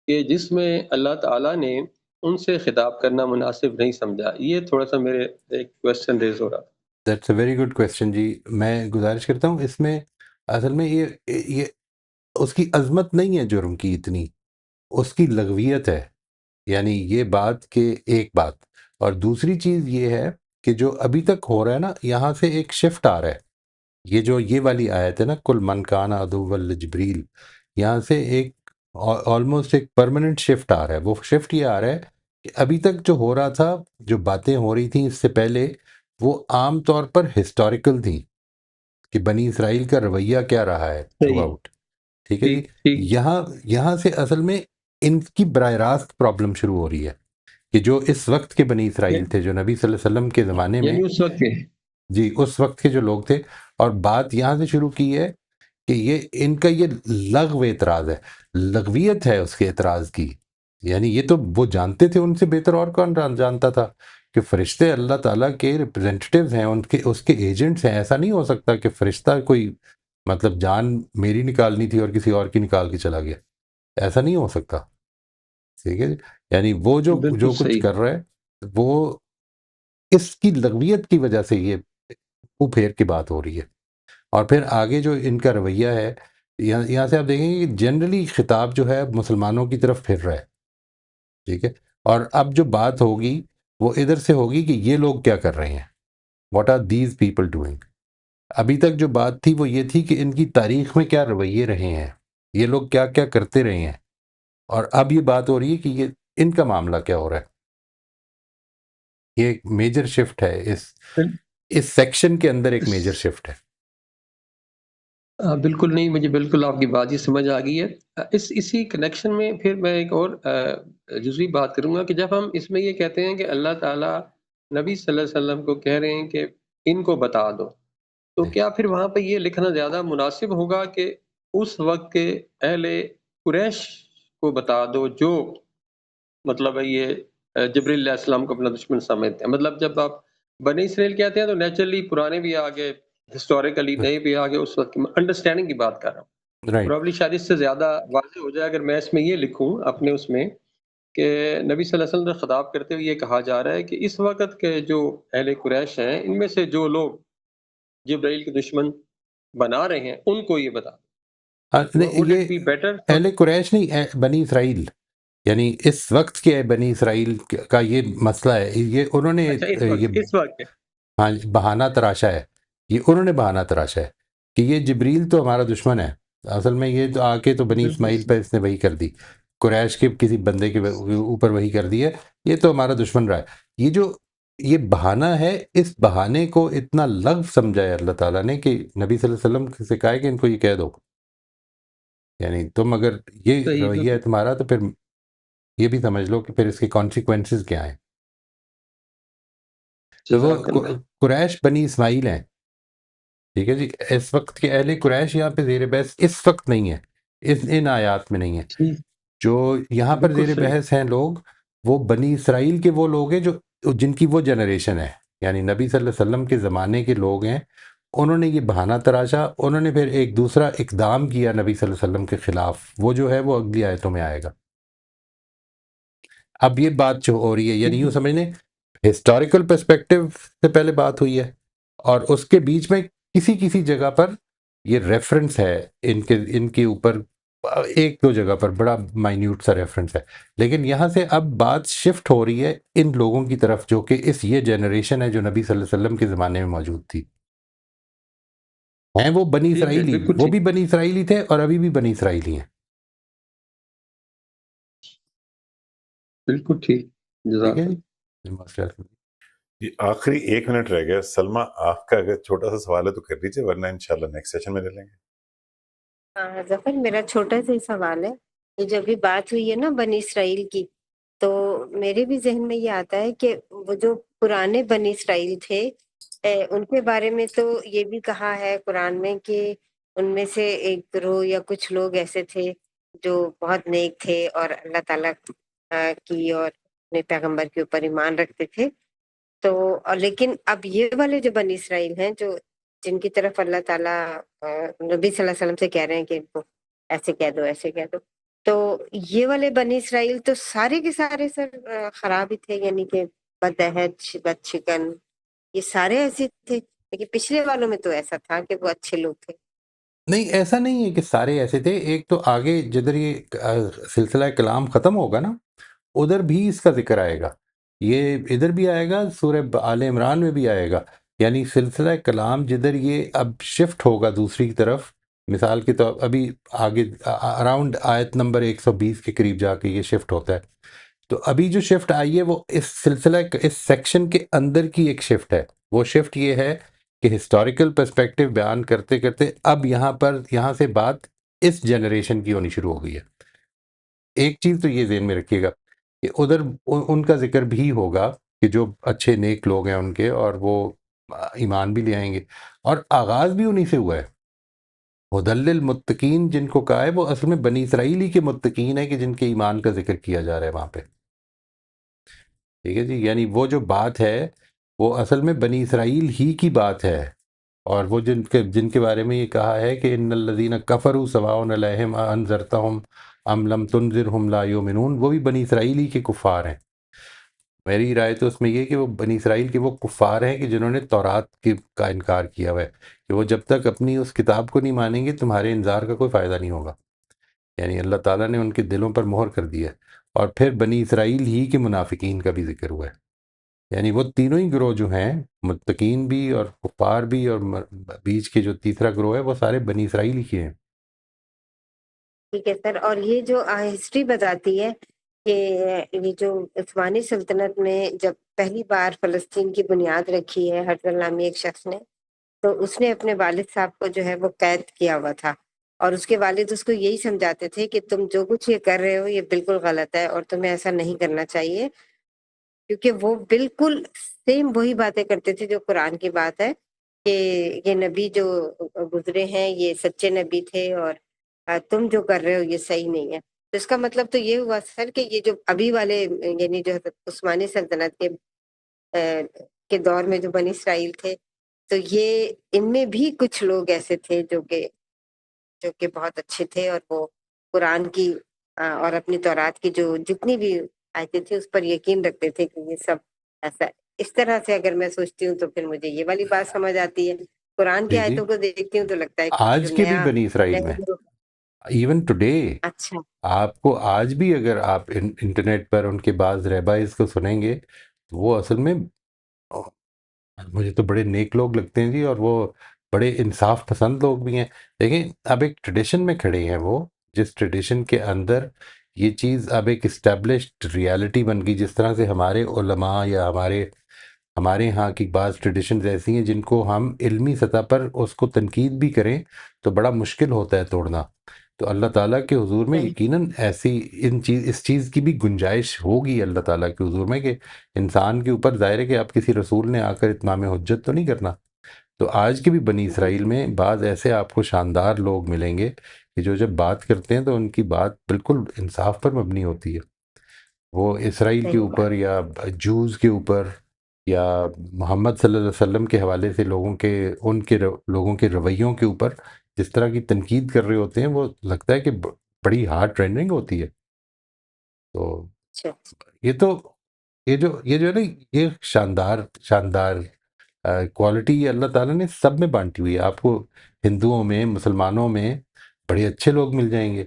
کہ جس میں اللہ تعالیٰ نے ان سے خطاب کرنا مناسب نہیں سمجھا. یہ تھوڑا سا میرے ایک کویسچن ریز ہو رہا تھا. That's a very good question جی. میں گزارش کرتا ہوں، اس میں اصل میں یہ اس کی عظمت نہیں ہے جرم کی اتنی، اس کی لغویت ہے. یعنی یہ بات کہ ایک بات، اور دوسری چیز یہ ہے کہ جو ابھی تک ہو رہا ہے نا، یہاں سے ایک شفٹ آ رہا ہے. یہ والی آیت ہے نا، کل من کان عدو لجبریل، یہاں سے ایک آلموسٹ ایک پرماننٹ شفٹ آ رہا ہے. وہ شفٹ یہ آ رہا ہے کہ ابھی تک جو ہو رہا تھا، جو باتیں ہو رہی تھیں اس سے پہلے، وہ عام طور پر ہسٹوریکل تھیں کہ بنی اسرائیل کا رویہ کیا رہا ہے تھرو آؤٹ. ٹھیک ہے جی. یہاں سے اصل میں ان کی براہ راست پرابلم شروع ہو رہی ہے کہ جو اس وقت کے بنی اسرائیل تھے، جو نبی صلی اللہ علیہ وسلم کے زمانے میں، یعنی اس وقت کے جی اس وقت کے جو لوگ تھے، اور بات یہاں سے شروع کی ہے کہ یہ ان کا یہ لغو اعتراض ہے، لغویت ہے اس کے اعتراض کی. یعنی یہ تو وہ جانتے تھے، ان سے بہتر اور کون جانتا تھا کہ فرشتے اللہ تعالیٰ کے ریپرزینٹیوز ہیں، اس کے ایجنٹس ہیں. ایسا نہیں ہو سکتا کہ فرشتہ کوئی مطلب جان میری نکالنی تھی اور کسی اور کی نکال کے چلا گیا. ایسا نہیں ہو سکتا. ٹھیک ہے. یعنی وہ جو بالکل کچھ صحیح. کر رہا ہے، وہ اس کی لغویت کی وجہ سے یہ پھیر کی بات ہو رہی ہے. اور پھر آگے جو ان کا رویہ ہے، یہاں سے آپ دیکھیں گے کہ جنرلی خطاب جو ہے مسلمانوں کی طرف پھر رہا ہے. ٹھیک ہے. اور اب جو بات ہوگی وہ ادھر سے ہوگی کہ یہ لوگ کیا کر رہے ہیں، what are these people doing. ابھی تک جو بات تھی وہ یہ تھی کہ ان کی تاریخ میں کیا رویے رہے ہیں، یہ لوگ کیا کیا کرتے رہے ہیں. اور اب یہ بات ہو رہی ہے کہ یہ ان کا معاملہ کیا ہو رہا ہے. یہ ایک میجر شفٹ ہے، اس سیکشن کے اندر ایک میجر شفٹ ہے. بالکل نہیں، مجھے بالکل آپ کی بات ہی سمجھ آ گئی ہے. اسی کنیکشن میں پھر میں ایک اور جزوی بات کروں گا کہ جب ہم اس میں یہ کہتے ہیں کہ اللہ تعالیٰ نبی صلی اللہ علیہ وسلم کو کہہ رہے ہیں کہ ان کو بتا دو، تو کیا پھر وہاں پہ یہ لکھنا زیادہ مناسب ہوگا کہ اس وقت کے اہل قریش کو بتا دو جو مطلب ہے یہ جبریل علیہ السلام کو اپنا دشمن سمجھتے ہیں؟ مطلب جب آپ بنی اسرائیل کہتے ہیں تو نیچرلی پرانے بھی آگے، ہسٹوریکلی نئے بھی آگے، اس وقت کی انڈرسٹینڈنگ کی بات کر رہا ہوں. رائٹ. پرابلی شاید اس سے زیادہ واضح ہو جائے اگر میں اس میں یہ لکھوں اپنے اس میں کہ نبی صلی اللہ علیہ وسلم سے خطاب کرتے ہوئے یہ کہا جا رہا ہے کہ اس وقت کے جو اہل قریش ہیں، ان میں سے جو لوگ جبرائیل کے دشمن بنا رہے ہیں ان کو یہ بتا. یہ Would it be better for اہل قریش نہیں، بنی اسرائیل. یعنی اس وقت کے بنی اسرائیل کا یہ مسئلہ ہے، یہ انہوں نے اچھا یہ اس وقت ہاں بہانہ تراشا ہے، یہ انہوں نے بہانہ تراشا ہے کہ یہ جبریل تو ہمارا دشمن ہے۔ اصل میں یہ تو آ کے تو بنی بالکل اسماعیل پہ اس نے وہی کر دی، قریش کے کسی بندے کے اوپر وہی کر دی ہے، یہ تو ہمارا دشمن رہا ہے۔ یہ بہانہ ہے، اس بہانے کو اتنا لغو سمجھا ہے اللہ تعالیٰ نے کہ نبی صلی اللہ علیہ وسلم سے کہا ہے کہ ان کو یہ کہہ دو، یعنی تم اگر یہ صحیح، رویہ ہے بالکل تمہارا تو پھر یہ بھی سمجھ لو کہ پھر اس کے کانسیکوینسز کیا ہیں۔ تو وہ جزاک اللہ۔ قریش بنی اسماعیل ہیں، ٹھیک ہے جی۔ اس وقت کے اہل قریش یہاں پہ زیر بحث اس وقت نہیں ہے، ان آیات میں نہیں ہے۔ ٹھیک، جو یہاں پر بالکل زیر صحیح۔ بحث ہیں لوگ، وہ بنی اسرائیل کے وہ لوگ ہیں جو جن کی وہ جنریشن ہے، یعنی نبی صلی اللہ علیہ وسلم کے زمانے کے لوگ ہیں۔ انہوں نے یہ بہانہ تراشا، انہوں نے پھر ایک دوسرا اقدام کیا نبی صلی اللہ علیہ وسلم کے خلاف، وہ جو ہے وہ اگلی آیتوں میں آئے گا۔ اب یہ بات جو ہو رہی ہے، یعنی ٹھیک یوں ہے، سمجھ لیں ہسٹوریکل پرسپیکٹو سے پہلے بات ہوئی ہے، اور اس کے بیچ میں کسی جگہ پر یہ ریفرنس ہے ان کے اوپر، ایک دو جگہ پر بڑا مائنیوٹ سا ریفرنس ہے، لیکن یہاں سے اب بات شفٹ ہو رہی ہے ان لوگوں کی طرف جو کہ یہ جنریشن ہے جو نبی صلی اللہ علیہ وسلم کے زمانے میں موجود تھی، ہیں وہ بنی ٹھیک ہے، اسرائیلی، بالکل وہ ٹھیک، بھی بنی اسرائیلی تھے اور ابھی بھی بنی اسرائیلی ہیں، بالکل ٹھیک، ٹھیک ہے جزاک اللہ۔ جی۔ ماشاء اللہ۔ جی آخری 1 منٹ رہ گیا، سلمہ آپ کا اگر چھوٹا سا سوال ہے تو کر دیجیے، ورنہ انشاءاللہ نیکسٹ سیشن میں لے لیں گے۔ ظفر، میرا چھوٹا سا ہی سوال ہے، یہ جو ابھی بات ہوئی ہے نا بنی اسرائیل کی، تو میرے بھی ذہن میں یہ آتا ہے کہ وہ جو پرانے بنی اسرائیل تھے، ان کے بارے میں تو یہ بھی کہا ہے قرآن میں کہ ان میں سے ایک گروہ یا کچھ لوگ ایسے تھے جو بہت نیک تھے اور اللہ تعالیٰ کی اور اپنے پیغمبر کے اوپر ایمان رکھتے تھے، تو لیکن اب یہ والے جو بنی اسرائیل ہیں جو جن کی طرف اللہ تعالیٰ نبی صلی اللہ علیہ وسلم سے کہہ رہے ہیں کہ ان کو ایسے کہہ دو ایسے کہہ دو، تو یہ والے بنی اسرائیل تو سارے کے سارے سر خراب ہی تھے، یعنی کہ بدعہد، بد شکن، یہ سارے ایسے تھے، لیکن پچھلے والوں میں تو ایسا تھا کہ وہ اچھے لوگ تھے۔ نہیں ایسا نہیں ہے کہ سارے ایسے تھے، ایک تو آگے جدھر یہ سلسلہ کلام ختم ہوگا نا، ادھر بھی اس کا ذکر آئے گا، یہ ادھر بھی آئے گا، سورہ آل عمران میں بھی آئے گا، یعنی سلسلہ کلام جدھر یہ اب شفٹ ہوگا دوسری طرف، مثال کے طور ابھی آگے اراؤنڈ آیت نمبر 120 کے قریب جا کے یہ شفٹ ہوتا ہے، تو ابھی جو شفٹ آئی ہے وہ اس سلسلہ اس سیکشن کے اندر کی ایک شفٹ ہے، وہ شفٹ یہ ہے کہ ہسٹوریکل پرسپیکٹیو بیان کرتے کرتے اب یہاں سے بات اس جنریشن کی ہونی شروع ہو گئی ہے۔ ایک چیز تو یہ ذہن میں رکھیے گا کہ ادھر ان کا ذکر بھی ہوگا کہ جو اچھے نیک لوگ ہیں ان کے، اور وہ ایمان بھی لے آئیں گے، اور آغاز بھی انہی سے ہوا ہے۔ ہدل للمتقین جن کو کہا ہے وہ اصل میں بنی اسرائیلی کے متقین ہیں کہ جن کے ایمان کا ذکر کیا جا رہا ہے وہاں پہ، ٹھیک ہے جی۔ یعنی وہ جو بات ہے وہ اصل میں بنی اسرائیل ہی کی بات ہے، اور وہ جن کے بارے میں یہ کہا ہے کہ ان الذین کفروا سواء علیہم انذرتہم ام لم تنذرہم لا یؤمنون، وہ بھی بنی اسرائیلی کے کفار ہیں۔ میری رائے تو اس میں یہ کہ وہ بنی اسرائیل کے وہ کفار ہیں کہ جنہوں نے تورات کا انکار کیا ہوا ہے، کہ وہ جب تک اپنی اس کتاب کو نہیں مانیں گے تمہارے انذار کا کوئی فائدہ نہیں ہوگا، یعنی اللہ تعالیٰ نے ان کے دلوں پر مہر کر دی ہے۔ اور پھر بنی اسرائیل ہی کے منافقین کا بھی ذکر ہوا ہے، یعنی وہ تینوں ہی گروہ جو ہیں، متقین بھی اور کفار بھی اور بیچ کے جو تیسرا گروہ ہے، وہ سارے بنی اسرائیل ہی کے ہیں۔ ٹھیک ہے سر، اور یہ جو ہسٹری بتاتی ہے کہ یہ جو عثمانی سلطنت میں جب پہلی بار فلسطین کی بنیاد رکھی ہے ہرزل نامی ایک شخص نے، تو اس نے اپنے والد صاحب کو جو ہے وہ قید کیا ہوا تھا، اور اس کے والد اس کو یہی سمجھاتے تھے کہ تم جو کچھ یہ کر رہے ہو یہ بالکل غلط ہے اور تمہیں ایسا نہیں کرنا چاہیے، کیونکہ وہ بالکل سیم وہی باتیں کرتے تھے جو قرآن کی بات ہے کہ یہ نبی جو گزرے ہیں یہ سچے نبی تھے، اور تم جو کر رہے ہو یہ صحیح نہیں ہے۔ تو اس کا مطلب تو یہ ہوا سر کہ یہ جو ابھی والے یعنی جو عثمانی سلطنت کے دور میں جو بنی اسرائیل تھے، تو یہ ان میں بھی کچھ لوگ ایسے تھے جو کہ بہت اچھے تھے، اور وہ قرآن کی اور اپنی تورات کی جو جتنی بھی آیتیں تھیں اس پر یقین رکھتے تھے کہ یہ سب ایسا ہے۔ اس طرح سے اگر میں سوچتی ہوں تو پھر مجھے یہ والی بات سمجھ آتی ہے، قرآن کی جی جی، آیتوں کو دیکھتی ہوں تو لگتا ہے کہ جو آج کے بھی نیا بنی اسرائیل نیا میں، گروہ ایون ٹوڈے اچھا آپ کو آج بھی اگر آپ انٹرنیٹ پر ان کے بعض ریبائز کو سنیں گے تو وہ اصل میں مجھے تو بڑے نیک لوگ لگتے ہیں جی، اور وہ بڑے انصاف پسند لوگ بھی ہیں. دیکھیں اب ایک ٹریڈیشن میں کھڑے ہیں وہ، جس ٹریڈیشن کے اندر یہ چیز اب ایک اسٹیبلشڈ ریالٹی بن گئی. جس طرح سے ہمارے علماء یا ہمارے ہاں کی بعض ٹریڈیشنز ایسی ہیں جن کو ہم علمی سطح پر اس کو تنقید بھی کریں تو بڑا مشکل ہوتا ہے توڑنا. تو اللہ تعالیٰ کے حضور میں صحیح یقیناً ایسی اس چیز کی بھی گنجائش ہوگی اللہ تعالیٰ کے حضور میں کہ انسان کے اوپر ظاہر ہے کہ آپ کسی رسول نے آ کر اتمام حجت تو نہیں کرنا. تو آج کے بھی بنی اسرائیل میں بعض ایسے آپ کو شاندار لوگ ملیں گے کہ جو جب بات کرتے ہیں تو ان کی بات بالکل انصاف پر مبنی ہوتی ہے. وہ اسرائیل کے صحیح بات. اوپر یا جوز کے اوپر یا محمد صلی اللہ علیہ وسلم کے حوالے سے لوگوں کے رویوں کے اوپر جس طرح کی تنقید کر رہے ہوتے ہیں وہ لگتا ہے کہ بڑی ہارڈ ٹرینڈنگ ہوتی ہے. تو اچھا یہ جو ہے نا یہ شاندار کوالٹی یہ اللہ تعالیٰ نے سب میں بانٹی ہوئی ہے. آپ کو ہندوؤں میں، مسلمانوں میں بڑے اچھے لوگ مل جائیں گے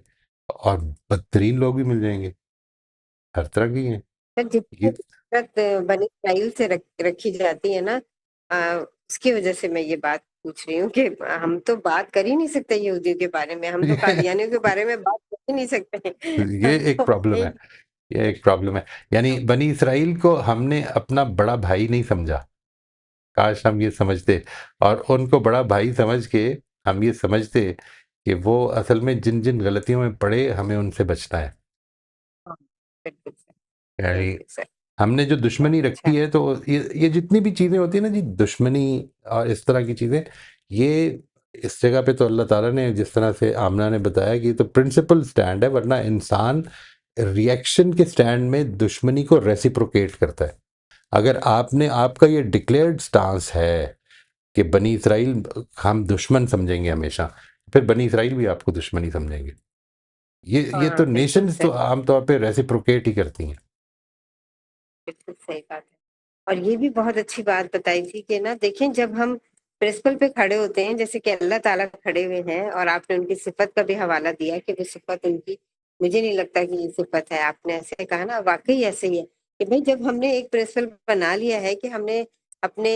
اور بدترین لوگ بھی مل جائیں گے، ہر طرح کی ہیں سر، جتنی یہ. نفرت بنی اسرائیل سے رکھی جاتی ہے نا، اس کی وجہ سے میں یہ بات پوچھ رہی ہوں کہ ہم تو بات کر ہی نہیں سکتے یہودیوں کے بارے میں، ہم تو قادیانیوں کے بارے میں بات کر ہی نہیں سکتے. یہ ایک تو پرابلم ہے، یہ ایک پرابلم ہے. یعنی بنی اسرائیل کو ہم نے اپنا بڑا بھائی نہیں سمجھا. کاش ہم یہ سمجھتے اور ان کو بڑا بھائی سمجھ کے ہم یہ سمجھتے کہ وہ اصل میں جن جن غلطیوں میں پڑے ہمیں ان سے بچنا ہے. ہاں، بالکل سر، یعنی تھینک یو سر. ہم نے جو دشمنی بہت اچھا. رکھی ہے تو یہ جتنی بھی چیزیں ہوتی ہیں نا جی، دشمنی اور اس طرح کی چیزیں، یہ اس جگہ پہ تو اللہ تعالیٰ نے جس طرح سے آمنہ نے بتایا کہ یہ تو پرنسپل سٹینڈ ہے، ورنہ انسان ریئیکشن کے سٹینڈ میں دشمنی کو ریسیپروکیٹ کرتا ہے. اگر آپ کا یہ ڈکلیئرڈ سٹانس ہے کہ بنی اسرائیل ہم دشمن سمجھیں گے ہمیشہ، پھر بنی اسرائیل بھی آپ کو دشمنی سمجھیں گے. یہ ہاں تو بالکل نیشنز سر، تو عام طور پہ ریسیپروکیٹ ہی کرتی ہیں. بالکل صحیح بات ہے. اور یہ بھی بہت اچھی بات بتائی تھی کہ نا دیکھیں، جب ہم پرنسپل پہ کھڑے ہوتے ہیں جیسے کہ اللہ تعالیٰ کھڑے ہوئے ہیں، اور آپ نے ان کی صفت کا بھی حوالہ دیا کہ وہ صفت ان کی، مجھے نہیں لگتا کہ یہ صفت ہے. آپ نے ایسے کہا نا، واقعی ایسے ہی ہے کہ بھئی جب ہم نے ایک پرنسپل بنا لیا ہے کہ ہم نے اپنے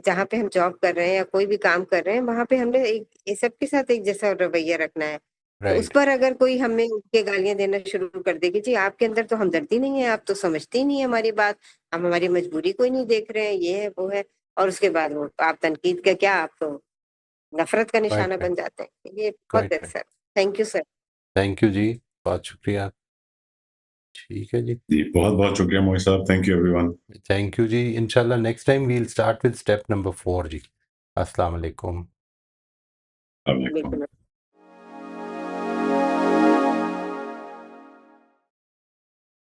جہاں پہ ہم جاب کر رہے ہیں یا کوئی بھی کام کر رہے ہیں وہاں پہ ہم نے یہ سب کے ساتھ ایک جیسا رویہ رکھنا ہے. تو اس رائٹ. پر اگر کوئی ہمیں اٹھ کے گالیاں دینا شروع کر دے کہ جی آپ کے اندر تو ہمدردی نہیں ہے، آپ تو سمجھتے ہی نہیں ہے ہماری بات، ہم ہماری مجبوری کوئی نہیں دیکھ رہے ہیں، یہ ہے وہ ہے، اور اس کے بعد وہ آپ تنقید کا کیا، آپ تو نفرت کا نشانہ رائٹ بن رائٹ جاتے ہیں. یہ بہت ہے right right. Sir. Thank you sir. Thank you جی، بہت شکریہ. ٹھیک ہے جی، جی بہت بہت شکریہ موہی صاحب. Thank you everyone. Thank you جی. انشاءاللہ next time we'll start with step number 4 جی. السلام علیکم. السلام علیکم. بالکل.